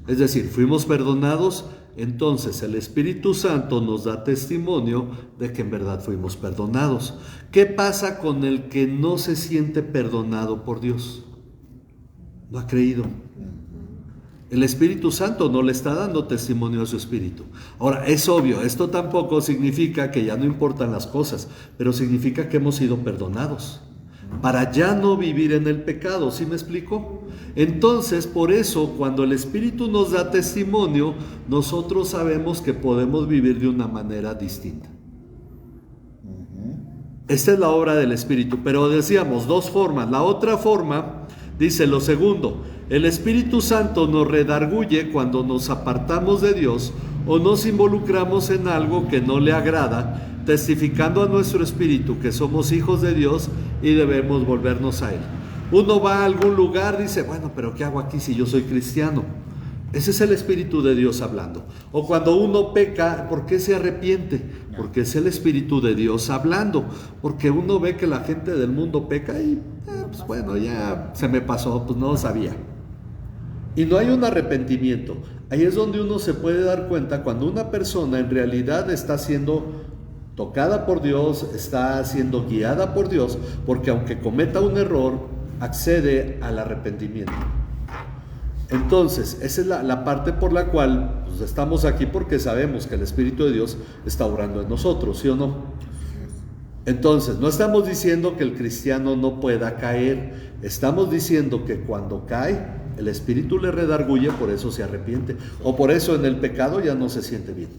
Es decir, fuimos perdonados, entonces el Espíritu Santo nos da testimonio de que en verdad fuimos perdonados. ¿Qué pasa con el que no se siente perdonado por Dios? No ha creído. El Espíritu Santo no le está dando testimonio a su espíritu. Ahora, es obvio, esto tampoco significa que ya no importan las cosas, pero significa que hemos sido perdonados para ya no vivir en el pecado. ¿Sí me explico? Entonces, por eso, cuando el Espíritu nos da testimonio, nosotros sabemos que podemos vivir de una manera distinta. Esta es la obra del Espíritu, pero decíamos dos formas. La otra forma dice lo segundo: el Espíritu Santo nos redarguye cuando nos apartamos de Dios o nos involucramos en algo que no le agrada, testificando a nuestro espíritu que somos hijos de Dios y debemos volvernos a Él. Uno va a algún lugar, dice, bueno, pero ¿qué hago aquí si yo soy cristiano? Ese es el Espíritu de Dios hablando. O cuando uno peca, ¿por qué se arrepiente? Porque es el Espíritu de Dios hablando. Porque uno ve que la gente del mundo peca y, pues bueno, ya se me pasó, pues no sabía. Y no hay un arrepentimiento. Ahí es donde uno se puede dar cuenta cuando una persona en realidad está siendo tocada por Dios, está siendo guiada por Dios, porque aunque cometa un error, accede al arrepentimiento. Entonces, esa es la parte por la cual pues, estamos aquí, porque sabemos que el Espíritu de Dios está obrando en nosotros, ¿sí o no? Entonces, no estamos diciendo que el cristiano no pueda caer, estamos diciendo que cuando cae, el Espíritu le redarguye, por eso se arrepiente, o por eso en el pecado ya no se siente bien.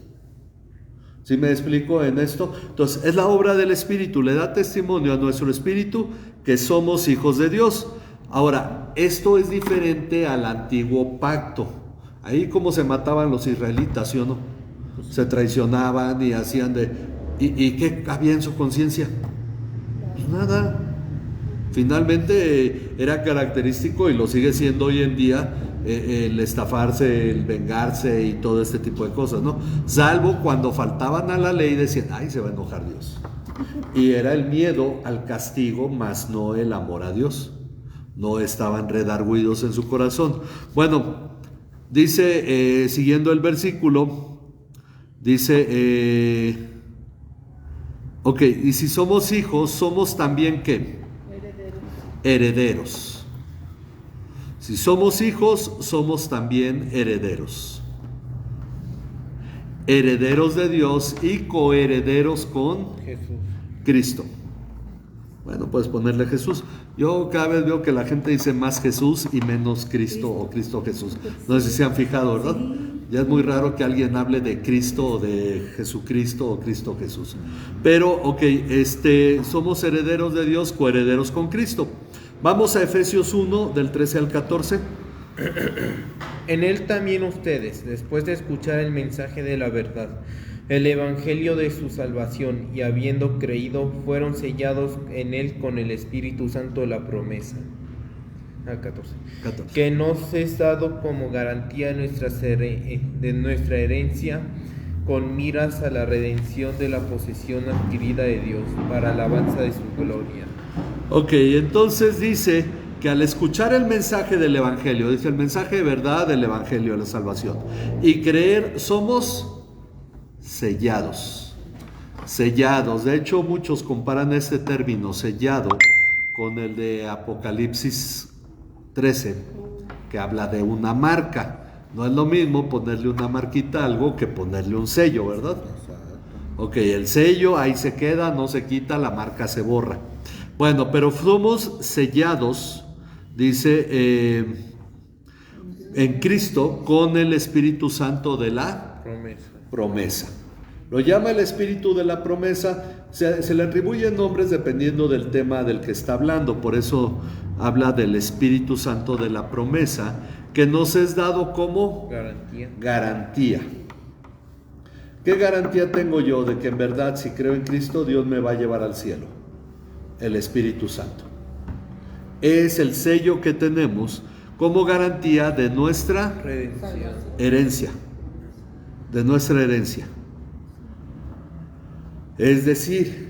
¿Sí me explico en esto? Entonces, es la obra del Espíritu, le da testimonio a nuestro espíritu que somos hijos de Dios. Ahora, esto es diferente al antiguo pacto. Ahí como se mataban los israelitas, ¿sí o no? Se traicionaban y hacían de... ¿Y qué había en su conciencia? Pues nada. Finalmente era característico, y lo sigue siendo hoy en día, el estafarse, el vengarse y todo este tipo de cosas, ¿no? Salvo cuando faltaban a la ley, decían, ay, se va a enojar Dios. Y era el miedo al castigo, más no el amor a Dios. No estaban redarguidos en su corazón. Bueno, dice, siguiendo el versículo, dice, ok, y si somos hijos, somos también, ¿qué? Herederos. Si somos hijos, somos también herederos. Herederos de Dios y coherederos con Jesús. Cristo. Bueno, puedes ponerle Jesús. Yo cada vez veo que la gente dice más Jesús y menos Cristo o Cristo Jesús. No sé si se han fijado, ¿verdad? Ya es muy raro que alguien hable de Cristo o de Jesucristo o Cristo Jesús. Pero, ok, somos herederos de Dios, coherederos con Cristo. Vamos a Efesios 1, del 13 al 14. En él también ustedes, después de escuchar el mensaje de la verdad, el evangelio de su salvación, y habiendo creído, fueron sellados en él con el Espíritu Santo de la promesa. 14. Que nos es dado como garantía de nuestra herencia, con miras a la redención de la posesión adquirida de Dios, para alabanza de su gloria. Ok, entonces dice que al escuchar el mensaje del evangelio, dice el mensaje de verdad del evangelio de la salvación, y creer, somos sellados. sellados. De hecho, muchos comparan este término sellado con el de Apocalipsis 13, que habla de una marca. No es lo mismo ponerle una marquita a algo que ponerle un sello, ¿verdad? Ok, el sello ahí se queda, no se quita, la marca se borra. Bueno, pero somos sellados, dice, en Cristo con el Espíritu Santo de la promesa. Lo llama el Espíritu de la promesa, se le atribuyen nombres dependiendo del tema del que está hablando, por eso habla del Espíritu Santo de la promesa, que nos es dado como garantía. ¿Qué garantía tengo yo de que en verdad, si creo en Cristo, Dios me va a llevar al cielo? El Espíritu Santo. Es el sello que tenemos como garantía de nuestra herencia. De nuestra herencia. Es decir,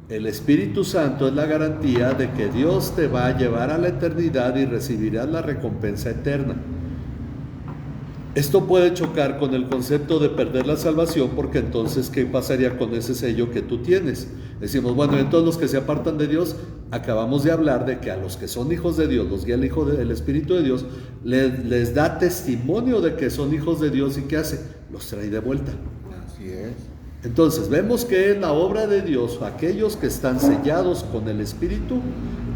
el Espíritu Santo es la garantía de que Dios te va a llevar a la eternidad y recibirás la recompensa eterna. Esto puede chocar con el concepto de perder la salvación, porque entonces, ¿qué pasaría con ese sello que tú tienes? Decimos, bueno, entonces los que se apartan de Dios, acabamos de hablar de que a los que son hijos de Dios, los guía el Espíritu de Dios, les da testimonio de que son hijos de Dios, y ¿qué hace? Los trae de vuelta. Así es. Entonces, vemos que es la obra de Dios, aquellos que están sellados con el Espíritu,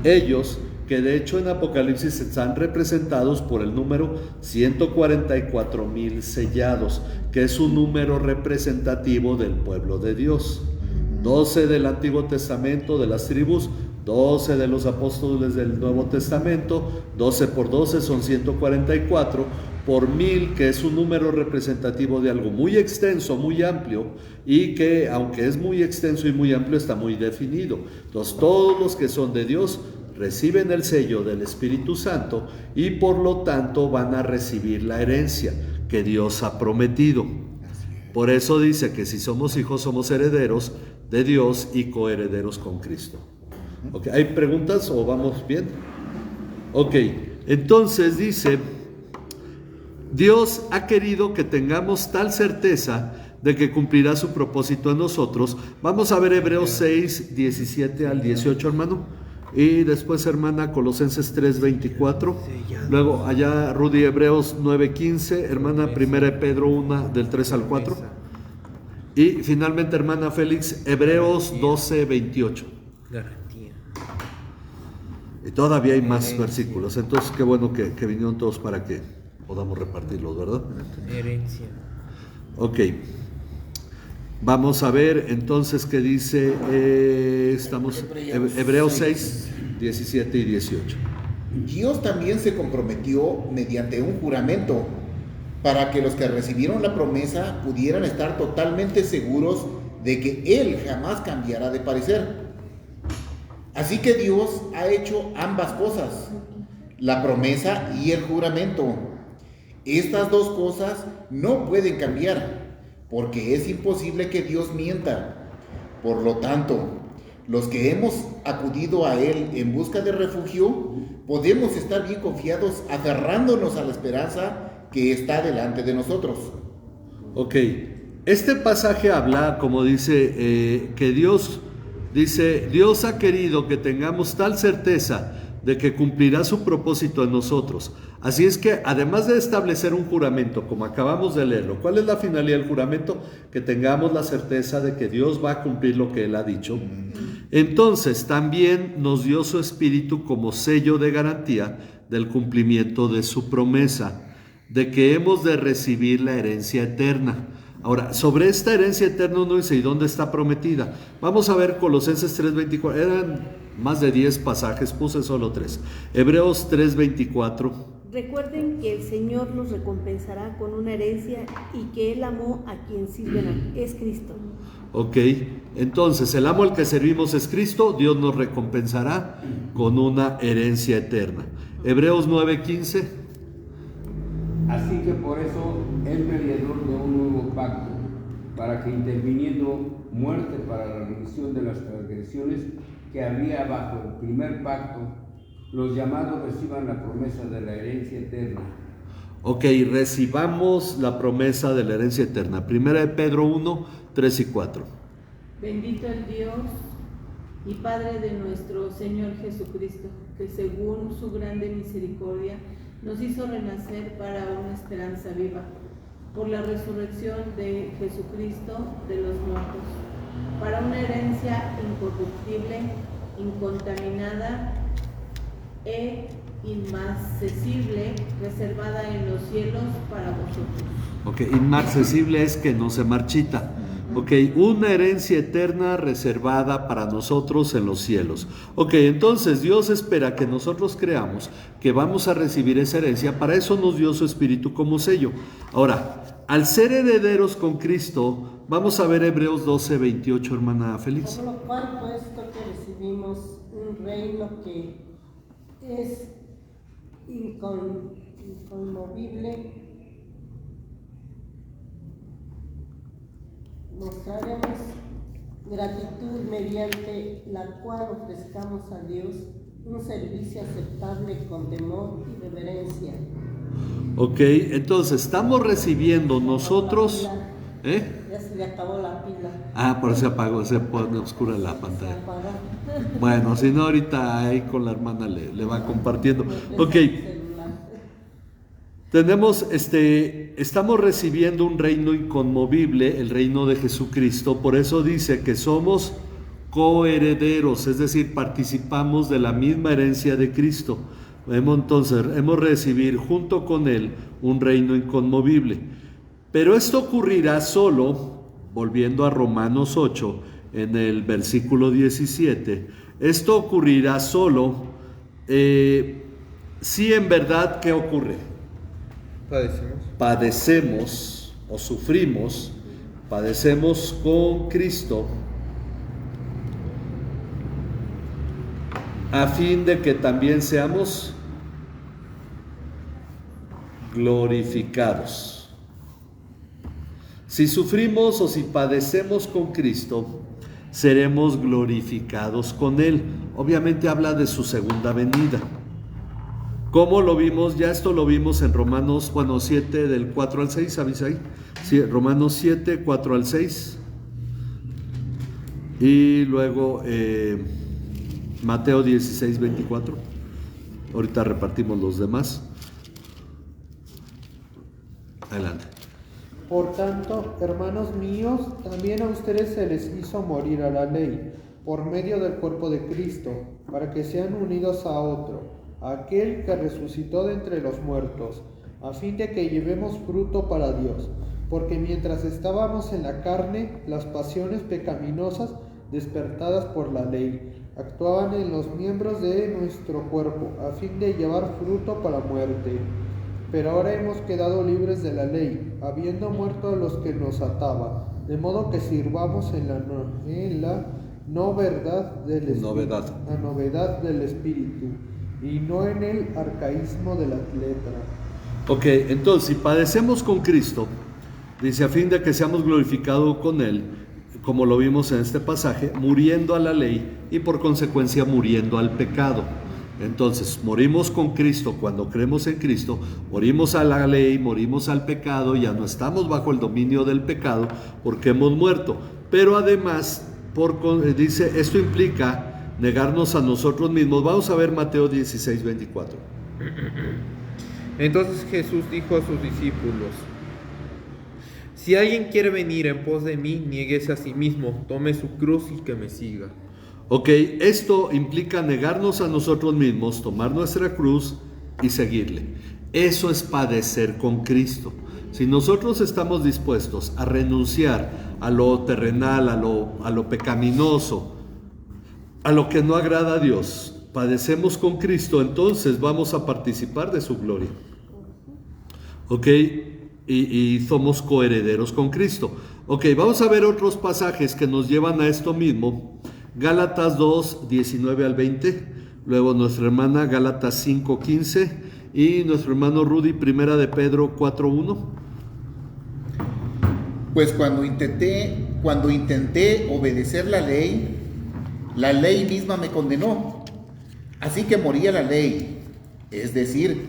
ellos que de hecho en Apocalipsis están representados por el número 144,000 sellados, que es un número representativo del pueblo de Dios. 12 del Antiguo Testamento de las tribus, 12 de los apóstoles del Nuevo Testamento, 12 por 12 son 144, por 1000, que es un número representativo de algo muy extenso, muy amplio, y que aunque es muy extenso y muy amplio, está muy definido. Entonces todos los que son de Dios reciben el sello del Espíritu Santo y por lo tanto van a recibir la herencia que Dios ha prometido. Por eso dice que si somos hijos, somos herederos de Dios y coherederos con Cristo. Okay. ¿Hay preguntas o vamos bien? Ok, entonces dice, Dios ha querido que tengamos tal certeza de que cumplirá su propósito en nosotros. Vamos a ver Hebreos 6, 17 al 18, hermano. Y después, hermana, Colosenses 3:24. Luego allá, Rudy, Hebreos 9:15. Hermana, 1 Pedro 1, del 3 al 4. Y finalmente, hermana Félix, Hebreos 12:28. Garantía. Y todavía hay más versículos. Entonces, qué bueno que vinieron todos para que podamos repartirlos, ¿verdad? Herencia. Ok. Vamos a ver entonces qué dice, estamos Hebreos 6, 17 y 18. Dios también se comprometió mediante un juramento para que los que recibieron la promesa pudieran estar totalmente seguros de que Él jamás cambiará de parecer. Así que Dios ha hecho ambas cosas, la promesa y el juramento. Estas dos cosas no pueden cambiar, porque es imposible que Dios mienta. Por lo tanto, los que hemos acudido a Él en busca de refugio, podemos estar bien confiados aferrándonos a la esperanza que está delante de nosotros. Ok, este pasaje habla, como dice, que Dios ha querido que tengamos tal certeza de que cumplirá su propósito en nosotros. Así es que, además de establecer un juramento, como acabamos de leerlo, ¿cuál es la finalidad del juramento? Que tengamos la certeza de que Dios va a cumplir lo que Él ha dicho. Entonces, también nos dio su Espíritu como sello de garantía del cumplimiento de su promesa, de que hemos de recibir la herencia eterna. Ahora, sobre esta herencia eterna uno dice, ¿y dónde está prometida? Vamos a ver Colosenses 3:24, eran más de 10 pasajes, puse solo 3. Hebreos 3:24. Recuerden que el Señor los recompensará con una herencia y que el amo a quien sirven es Cristo. Ok, entonces el amo al que servimos es Cristo, Dios nos recompensará con una herencia eterna. Hebreos 9:15. Así que por eso es mediador de un nuevo pacto, para que interviniendo muerte para la remisión de las transgresiones que había bajo el primer pacto, los llamados reciban la promesa de la herencia eterna. Ok, recibamos la promesa de la herencia eterna. Primera de Pedro 1, 3 y 4. Bendito el Dios y Padre de nuestro Señor Jesucristo, que según su grande misericordia nos hizo renacer para una esperanza viva, por la resurrección de Jesucristo de los muertos, para una herencia incorruptible, incontaminada e inmarcesible, reservada en los cielos para vosotros. Ok, inmarcesible es que no se marchita. Ok, una herencia eterna reservada para nosotros en los cielos. Ok, entonces Dios espera que nosotros creamos que vamos a recibir esa herencia. Para eso nos dio su Espíritu como sello. Ahora, al ser herederos con Cristo, vamos a ver Hebreos 12:28, hermana Félix. Por lo cual, puesto que recibimos un reino que es inconmovible, mostraremos gratitud mediante la cual ofrezcamos a Dios un servicio aceptable con temor y reverencia. Ok, entonces estamos recibiendo nosotros... Ya se le acabó la pila. Ah, por eso se apagó, se pone oscura la Se pantalla. apagó. Bueno, si no ahorita ahí con la hermana le va compartiendo. Ok, tenemos, estamos recibiendo un reino inconmovible, el reino de Jesucristo. Por eso dice que somos coherederos, es decir, participamos de la misma herencia de Cristo. Entonces, hemos recibido junto con Él un reino inconmovible. Pero esto ocurrirá solo, volviendo a Romanos 8, en el versículo 17, esto ocurrirá solo si en verdad, ¿qué ocurre? Padecemos o sufrimos, padecemos con Cristo, a fin de que también seamos glorificados. Si sufrimos o si padecemos con Cristo, seremos glorificados con Él. Obviamente habla de su segunda venida. ¿Cómo lo vimos? Ya esto lo vimos en Romanos 7 del 4 al 6, ¿sabéis ahí? Sí, Romanos 7, 4 al 6. Y luego Mateo 16, 24. Ahorita repartimos los demás. Adelante. Por tanto, hermanos míos, también a ustedes se les hizo morir a la ley, por medio del cuerpo de Cristo, para que sean unidos a otro, aquel que resucitó de entre los muertos, a fin de que llevemos fruto para Dios. Porque mientras estábamos en la carne, las pasiones pecaminosas despertadas por la ley, actuaban en los miembros de nuestro cuerpo, a fin de llevar fruto para muerte. Pero ahora hemos quedado libres de la ley, habiendo muerto a los que nos ataban, de modo que sirvamos en la novedad del Espíritu, y no en el arcaísmo de la letra. Ok, entonces, si padecemos con Cristo, dice, a fin de que seamos glorificados con Él, como lo vimos en este pasaje, muriendo a la ley y por consecuencia muriendo al pecado. Entonces, morimos con Cristo cuando creemos en Cristo, morimos a la ley, morimos al pecado, ya no estamos bajo el dominio del pecado porque hemos muerto. Pero además, dice, esto implica negarnos a nosotros mismos. Vamos a ver Mateo 16, 24. Entonces Jesús dijo a sus discípulos: si alguien quiere venir en pos de mí, niéguese a sí mismo, tome su cruz y que me siga. Ok, esto implica negarnos a nosotros mismos, tomar nuestra cruz y seguirle. Eso es padecer con Cristo. Si nosotros estamos dispuestos a renunciar a lo terrenal, a lo pecaminoso, a lo que no agrada a Dios, padecemos con Cristo, entonces vamos a participar de su gloria. Ok, y somos coherederos con Cristo. Ok, vamos a ver otros pasajes que nos llevan a esto mismo. Gálatas 2, 19 al 20, luego nuestra hermana Gálatas 5, 15 y nuestro hermano Rudy, primera de Pedro 4, 1. Pues cuando intenté obedecer la ley misma me condenó. Así que morí a la ley, es decir,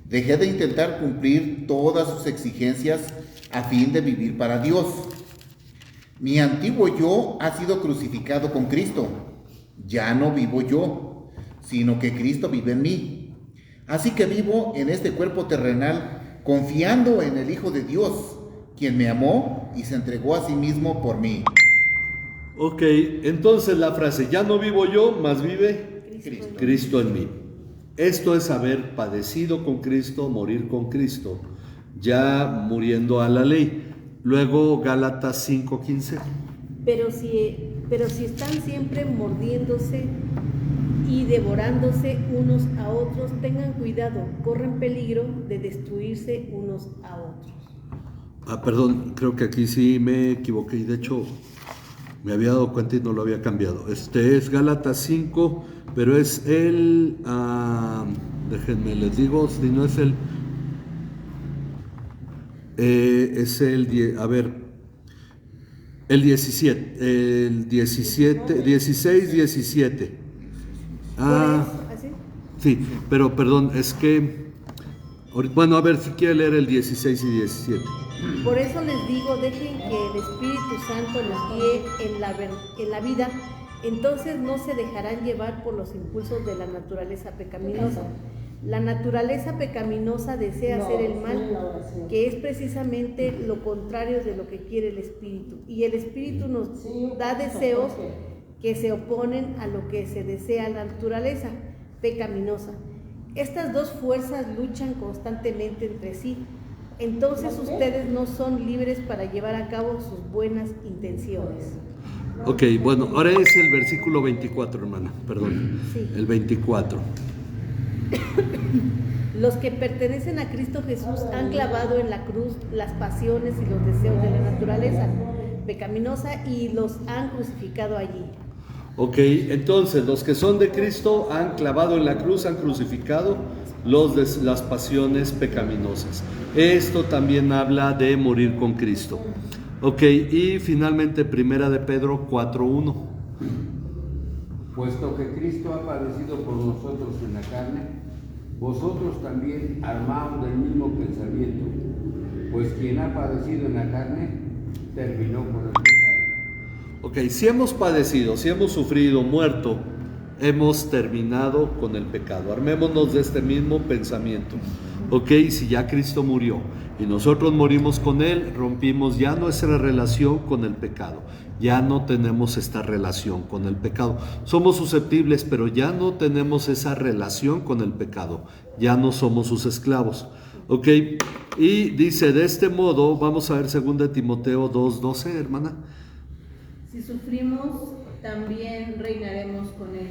dejé de intentar cumplir todas sus exigencias a fin de vivir para Dios. Mi antiguo yo ha sido crucificado con Cristo. Ya no vivo yo, sino que Cristo vive en mí. Así que vivo en este cuerpo terrenal confiando en el Hijo de Dios, quien me amó y se entregó a sí mismo por mí. Ok, entonces la frase, ya no vivo yo, más vive Cristo en mí. Esto es haber padecido con Cristo, morir con Cristo, ya muriendo a la ley. Luego Gálatas 5:15. Pero si están siempre mordiéndose y devorándose unos a otros, tengan cuidado, corren peligro de destruirse unos a otros. Perdón, creo que aquí sí me equivoqué y de hecho me había dado cuenta y no lo había cambiado. Este es Gálatas 5, pero es el, déjenme les digo, si no es el, el 16, 17. ¿Así? Sí, pero perdón, es que, bueno, a ver si quiere leer el 16 y 17. Por eso les digo, dejen que el Espíritu Santo los guíe en la vida, entonces no se dejarán llevar por los impulsos de la naturaleza pecaminosa. La naturaleza pecaminosa desea hacer el mal, que es precisamente lo contrario de lo que quiere el Espíritu. Y el Espíritu nos da deseos que se oponen a lo que se desea la naturaleza pecaminosa. Estas dos fuerzas luchan constantemente entre sí. Entonces ustedes no son libres para llevar a cabo sus buenas intenciones. Ok, bueno, ahora es el versículo 24, hermana, perdón. Sí. El 24. Los que pertenecen a Cristo Jesús han clavado en la cruz las pasiones y los deseos de la naturaleza pecaminosa y los han crucificado allí. Ok, entonces los que son de Cristo han clavado en la cruz, han crucificado las pasiones pecaminosas. Esto también habla de morir con Cristo. Ok, y finalmente Primera de Pedro 4:1. Puesto que Cristo ha padecido por nosotros en la carne, vosotros también armaos del mismo pensamiento, pues quien ha padecido en la carne, terminó con el pecado. Ok, si hemos padecido, si hemos sufrido, muerto, hemos terminado con el pecado. Armémonos de este mismo pensamiento. Ok, si ya Cristo murió y nosotros morimos con Él, rompimos ya nuestra relación con el pecado. Ya no tenemos esta relación con el pecado. Somos susceptibles, pero ya no tenemos esa relación con el pecado. Ya no somos sus esclavos. Ok, y dice de este modo, vamos a ver 2 Timoteo 2:12, hermana. Si sufrimos, también reinaremos con Él.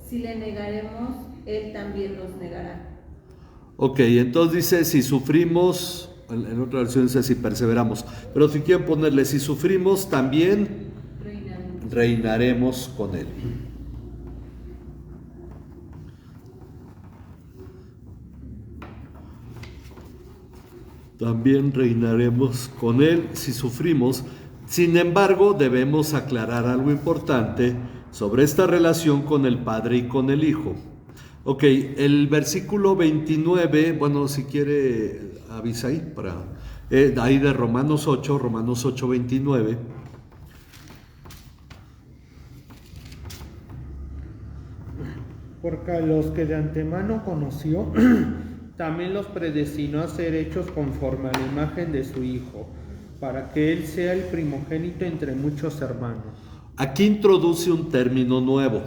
Si le negaremos, Él también nos negará. Ok, entonces dice, si sufrimos, en otra versión dice, si perseveramos. Pero si quieren ponerle, si sufrimos, también reinaremos con Él. También reinaremos con Él si sufrimos. Sin embargo, debemos aclarar algo importante sobre esta relación con el Padre y con el Hijo. Ok, el versículo 29, bueno, si quiere avisa ahí, ahí de Romanos 8, 29. Porque a los que de antemano conoció, también los predestinó a ser hechos conforme a la imagen de su Hijo, para que Él sea el primogénito entre muchos hermanos. Aquí introduce un término nuevo.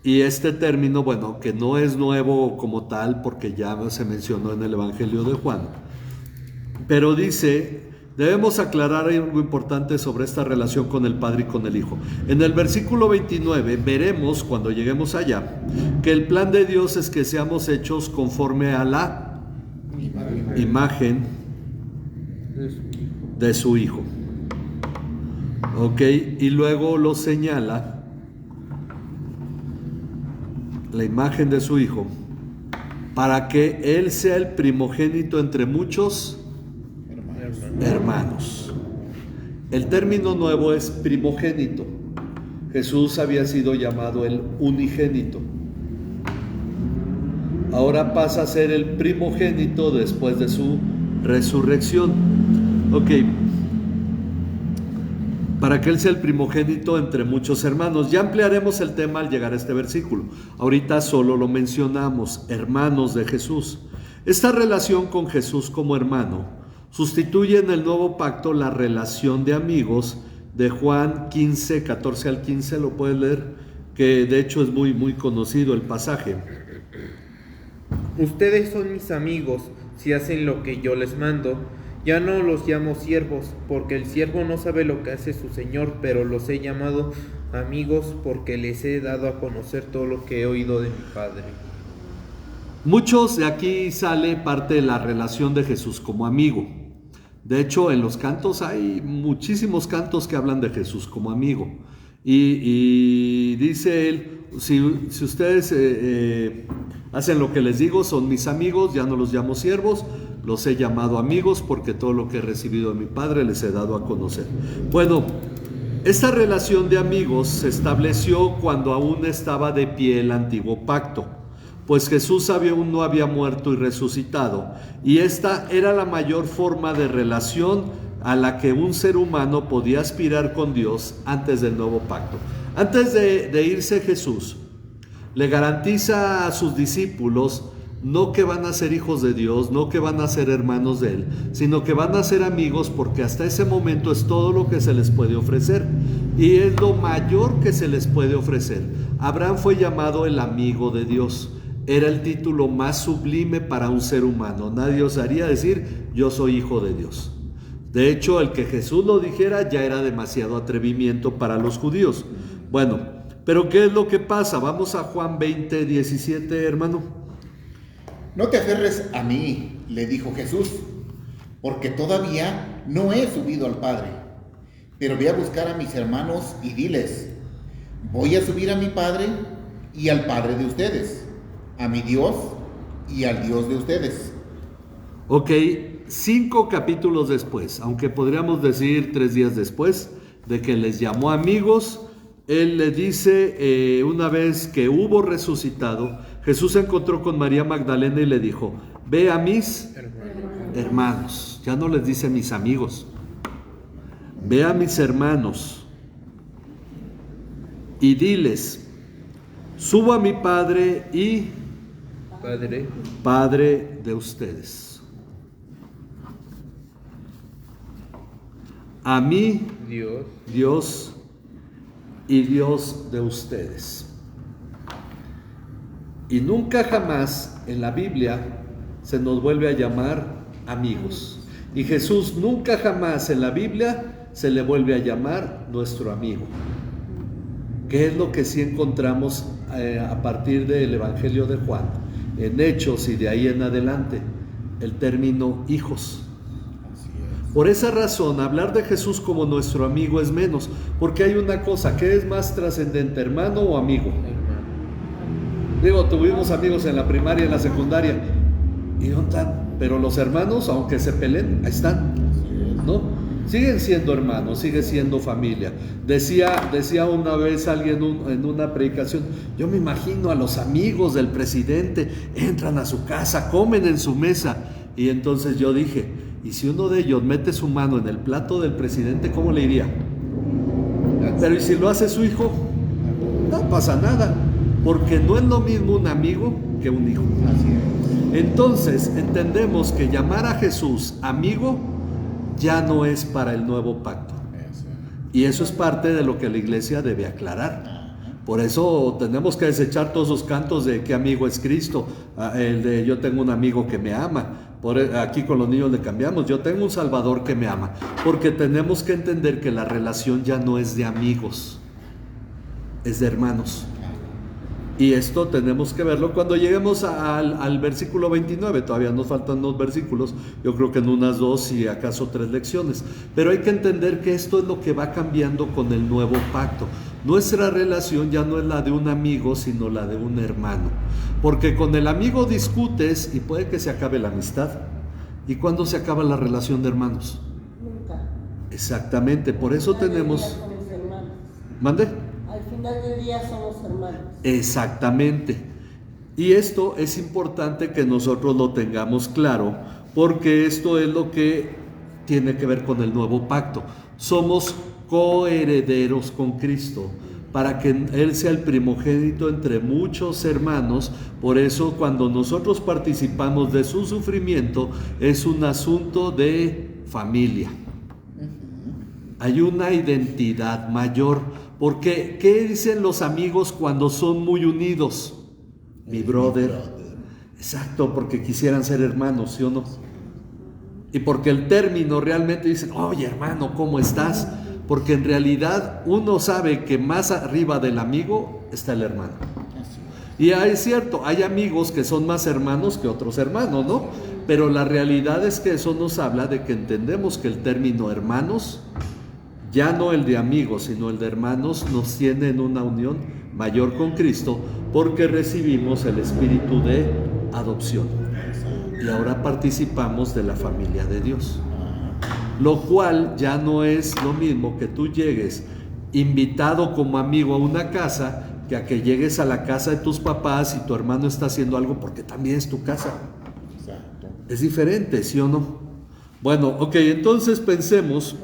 Y este término, bueno, que no es nuevo como tal, porque ya se mencionó en el Evangelio de Juan. Pero dice, debemos aclarar algo importante sobre esta relación con el Padre y con el Hijo. En el versículo 29 veremos, cuando lleguemos allá, que el plan de Dios es que seamos hechos conforme a la imagen de su Hijo. Ok, y luego lo señala, la imagen de su Hijo, para que Él sea el primogénito entre muchos hermanos. El término nuevo es primogénito. Jesús había sido llamado el unigénito. Ahora pasa a ser el primogénito después de su resurrección. Ok. para que Él sea el primogénito entre muchos hermanos. Ya ampliaremos el tema al llegar a este versículo. Ahorita solo lo mencionamos, hermanos de Jesús. Esta relación con Jesús como hermano sustituye en el nuevo pacto la relación de amigos de Juan 15, 14 al 15, lo puedes leer, que de hecho es muy, muy conocido el pasaje. Ustedes son mis amigos si hacen lo que yo les mando. Ya no los llamo siervos, porque el siervo no sabe lo que hace su señor, pero los he llamado amigos porque les he dado a conocer todo lo que he oído de mi Padre. Muchos de aquí sale parte de la relación de Jesús como amigo. De hecho, en los cantos hay muchísimos cantos que hablan de Jesús como amigo. Y dice él, si ustedes hacen lo que les digo, son mis amigos, ya no los llamo siervos, los he llamado amigos porque todo lo que he recibido de mi Padre les he dado a conocer. Bueno, esta relación de amigos se estableció cuando aún estaba de pie el antiguo pacto, pues Jesús aún no había muerto y resucitado, y esta era la mayor forma de relación a la que un ser humano podía aspirar con Dios antes del nuevo pacto. Antes de irse Jesús, le garantiza a sus discípulos no que van a ser hijos de Dios, no que van a ser hermanos de Él, sino que van a ser amigos, porque hasta ese momento es todo lo que se les puede ofrecer, y es lo mayor que se les puede ofrecer. Abraham fue llamado el amigo de Dios. Era el título más sublime para un ser humano. Nadie osaría decir, yo soy hijo de Dios. De hecho, el que Jesús lo dijera ya era demasiado atrevimiento para los judíos. Bueno, pero ¿qué es lo que pasa? Vamos a Juan 20, 17, hermano. No te aferres a mí, le dijo Jesús, porque todavía no he subido al Padre. Pero ve a buscar a mis hermanos y diles, voy a subir a mi Padre y al Padre de ustedes, a mi Dios y al Dios de ustedes. Ok, 5 capítulos después, aunque podríamos decir 3 días después de que les llamó amigos, Él le dice, una vez que hubo resucitado, Jesús se encontró con María Magdalena y le dijo, ve a mis hermanos. Ya no les dice mis amigos, ve a mis hermanos y diles, subo a mi Padre y Padre de ustedes, a mí Dios y Dios de ustedes. Y nunca jamás en la Biblia se nos vuelve a llamar amigos. Y Jesús nunca jamás en la Biblia se le vuelve a llamar nuestro amigo. ¿Qué es lo que sí encontramos a partir del Evangelio de Juan? En Hechos y de ahí en adelante, el término hijos. Por esa razón, hablar de Jesús como nuestro amigo es menos, porque hay una cosa, ¿qué es más trascendente, hermano o amigo? Digo, tuvimos amigos en la primaria, en la secundaria, y no están, pero los hermanos, aunque se peleen, ahí están, ¿no? Siguen siendo hermanos, sigue siendo familia. Decía una vez alguien en una predicación, yo me imagino a los amigos del presidente, entran a su casa, comen en su mesa, y entonces yo dije, y si uno de ellos mete su mano en el plato del presidente, ¿cómo le iría? Pero ¿y si lo hace su hijo? No pasa nada, porque no es lo mismo un amigo que un hijo. Entonces entendemos que llamar a Jesús amigo ya no es para el nuevo pacto. Y eso es parte de lo que la iglesia debe aclarar. Por eso tenemos que desechar todos esos cantos de qué amigo es Cristo, el de yo tengo un amigo que me ama. Aquí con los niños le cambiamos, yo tengo un Salvador que me ama, porque tenemos que entender que la relación ya no es de amigos, es de hermanos. Y esto tenemos que verlo cuando lleguemos al versículo 29, todavía nos faltan 2 versículos, yo creo que en unas 2 y acaso 3 lecciones, pero hay que entender que esto es lo que va cambiando con el nuevo pacto. Nuestra relación ya no es la de un amigo, sino la de un hermano, porque con el amigo discutes y puede que se acabe la amistad. ¿Y cuándo se acaba la relación de hermanos? Nunca. Exactamente, por eso tenemos... ¿Mande? Al final del día somos hermanos. Exactamente. Y esto es importante que nosotros lo tengamos claro, porque esto es lo que tiene que ver con el nuevo pacto. somos coherederos con Cristo, para que Él sea el primogénito entre muchos hermanos. Por eso cuando nosotros participamos de su sufrimiento, es un asunto de familia. Hay una identidad mayor, porque ¿qué dicen los amigos cuando son muy unidos? Mi brother. Exacto, porque quisieran ser hermanos, ¿sí o no? Y porque el término realmente dicen, oye hermano, ¿cómo estás? Porque en realidad uno sabe que más arriba del amigo está el hermano. Y es cierto, hay amigos que son más hermanos que otros hermanos, ¿no? Pero la realidad es que eso nos habla de que entendemos que el término hermanos, ya no el de amigos, sino el de hermanos, nos tiene en una unión mayor con Cristo, porque recibimos el espíritu de adopción. Y ahora participamos de la familia de Dios. Lo cual ya no es lo mismo que tú llegues invitado como amigo a una casa, que a que llegues a la casa de tus papás y tu hermano está haciendo algo porque también es tu casa. Exacto. Es diferente, ¿sí o no? Bueno, ok, entonces pensemos,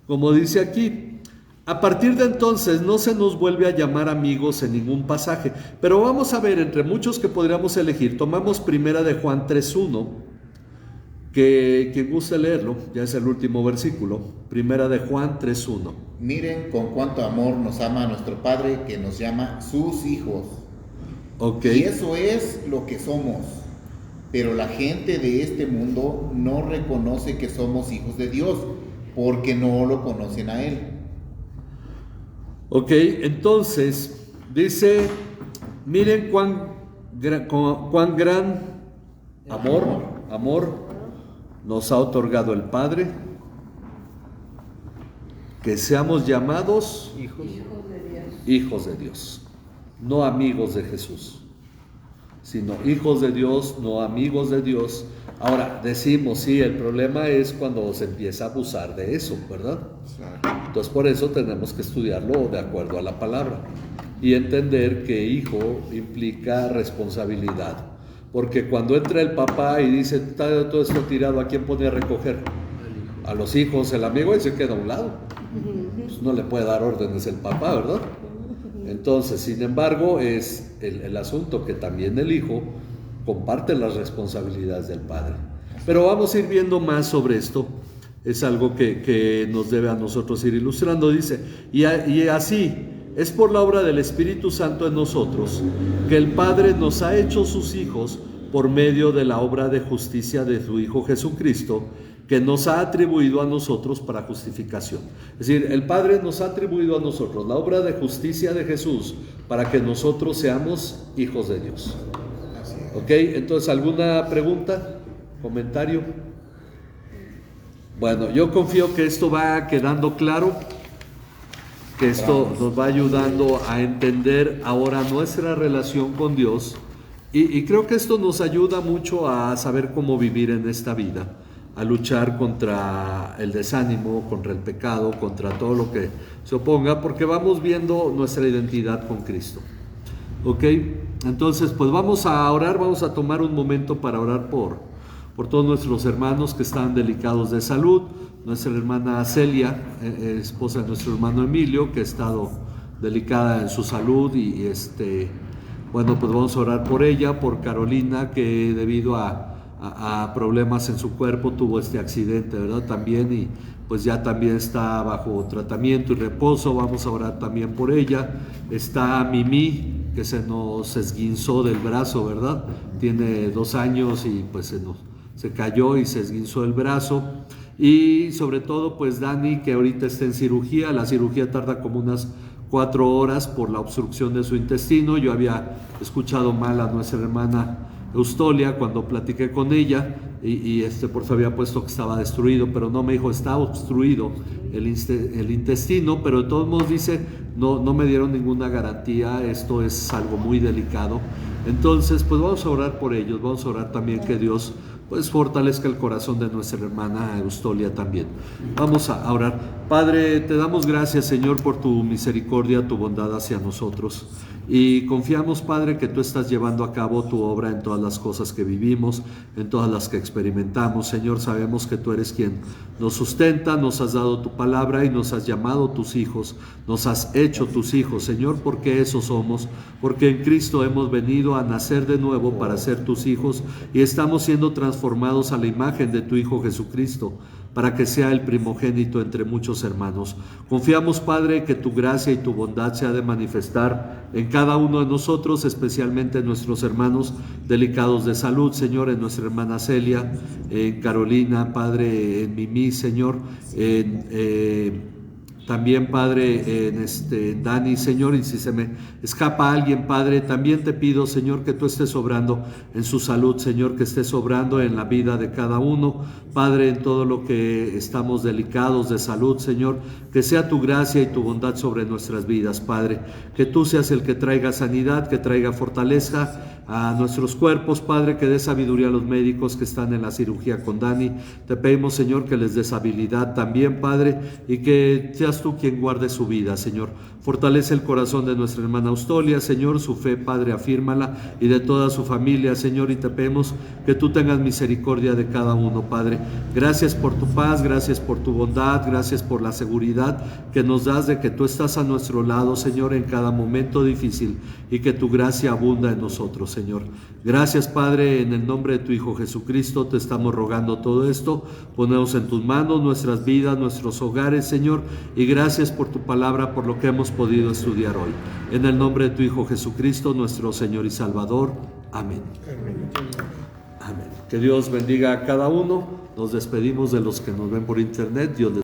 como dice aquí, a partir de entonces no se nos vuelve a llamar amigos en ningún pasaje, pero vamos a ver, entre muchos que podríamos elegir, tomamos primera de Juan 3:1, que quien guste leerlo, ya es el último versículo, primera de Juan 3:1. Miren con cuánto amor nos ama nuestro Padre, que nos llama sus hijos. Ok. Y eso es lo que somos. Pero la gente de este mundo no reconoce que somos hijos de Dios, porque no lo conocen a Él. Ok, entonces dice, miren cuán gran amor nos ha otorgado el Padre, que seamos llamados hijos de Dios, no amigos de Jesús, sino hijos de Dios, no amigos de Dios. Ahora, decimos, sí, el problema es cuando se empieza a abusar de eso, ¿verdad? Entonces, por eso tenemos que estudiarlo de acuerdo a la palabra y entender que hijo implica responsabilidad. Porque cuando entra el papá y dice, está todo esto tirado, ¿a quién pone a recoger? A los hijos, el amigo, y se queda a un lado. Pues no le puede dar órdenes el papá, ¿verdad? Entonces, sin embargo, es el asunto que también el hijo comparte las responsabilidades del padre. Pero vamos a ir viendo más sobre esto. Es algo que nos debe a nosotros ir ilustrando. Dice, y así es por la obra del Espíritu Santo en nosotros que el Padre nos ha hecho sus hijos por medio de la obra de justicia de su Hijo Jesucristo, que nos ha atribuido a nosotros para justificación. Es decir, el Padre nos ha atribuido a nosotros la obra de justicia de Jesús para que nosotros seamos hijos de Dios. ¿Ok? Entonces, ¿alguna pregunta? ¿Comentario? Bueno, yo confío que esto va quedando claro, que esto nos va ayudando a entender ahora nuestra relación con Dios, y creo que esto nos ayuda mucho a saber cómo vivir en esta vida, a luchar contra el desánimo, contra el pecado, contra todo lo que se oponga, porque vamos viendo nuestra identidad con Cristo. ¿Ok? Entonces, pues vamos a orar, vamos a tomar un momento para orar por todos nuestros hermanos que están delicados de salud, nuestra hermana Celia, esposa de nuestro hermano Emilio, que ha estado delicada en su salud, y bueno, pues vamos a orar por ella, por Carolina, que debido a problemas en su cuerpo tuvo este accidente, ¿verdad? También, y pues ya también está bajo tratamiento y reposo. Vamos a orar también por ella. Está Mimi, que se nos esguinzó del brazo, ¿verdad? Tiene 2 años y pues se cayó y se esguinzó el brazo. Y sobre todo pues Dani, que ahorita está en cirugía. La cirugía tarda como unas 4 horas por la obstrucción de su intestino. Yo había escuchado mal a nuestra hermana Eustolia cuando platiqué con ella, y por eso había puesto que estaba destruido, pero no, me dijo, está obstruido el intestino, pero de todos modos dice, no me dieron ninguna garantía, esto es algo muy delicado. Entonces pues vamos a orar por ellos, vamos a orar también que Dios pues fortalezca el corazón de nuestra hermana Eustolia también. Vamos a orar. Padre, te damos gracias, Señor, por tu misericordia, tu bondad hacia nosotros. Y confiamos, Padre, que tú estás llevando a cabo tu obra en todas las cosas que vivimos, en todas las que experimentamos. Señor, sabemos que tú eres quien nos sustenta, nos has dado tu palabra y nos has llamado tus hijos, nos has hecho tus hijos, Señor, porque eso somos, porque en Cristo hemos venido a nacer de nuevo para ser tus hijos y estamos siendo transformados a la imagen de tu Hijo Jesucristo, para que sea el primogénito entre muchos hermanos. Confiamos, Padre, que tu gracia y tu bondad se ha de manifestar en cada uno de nosotros, especialmente en nuestros hermanos delicados de salud, Señor, en nuestra hermana Celia, en Carolina, Padre, en Mimi, Señor, también, Padre, en Dani, Señor, y si se me escapa alguien, Padre, también te pido, Señor, que tú estés obrando en su salud, Señor, que estés obrando en la vida de cada uno, Padre, en todo lo que estamos delicados de salud, Señor, que sea tu gracia y tu bondad sobre nuestras vidas, Padre, que tú seas el que traiga sanidad, que traiga fortaleza a nuestros cuerpos, Padre, que dé sabiduría a los médicos que están en la cirugía con Dani. Te pedimos, Señor, que les des habilidad también, Padre, y que seas tú quien guarde su vida, Señor. Fortalece el corazón de nuestra hermana Austolia, Señor, su fe, Padre, afírmala, y de toda su familia, Señor, y te pedimos que tú tengas misericordia de cada uno, Padre. Gracias por tu paz, gracias por tu bondad, gracias por la seguridad que nos das de que tú estás a nuestro lado, Señor, en cada momento difícil, y que tu gracia abunda en nosotros, Señor. Gracias, Padre, en el nombre de tu Hijo Jesucristo te estamos rogando todo esto. Ponemos en tus manos nuestras vidas, nuestros hogares, Señor, y gracias por tu palabra, por lo que hemos podido estudiar hoy. En el nombre de tu Hijo Jesucristo, nuestro Señor y Salvador. Amén. Amén. Que Dios bendiga a cada uno. Nos despedimos de los que nos ven por internet. Dios les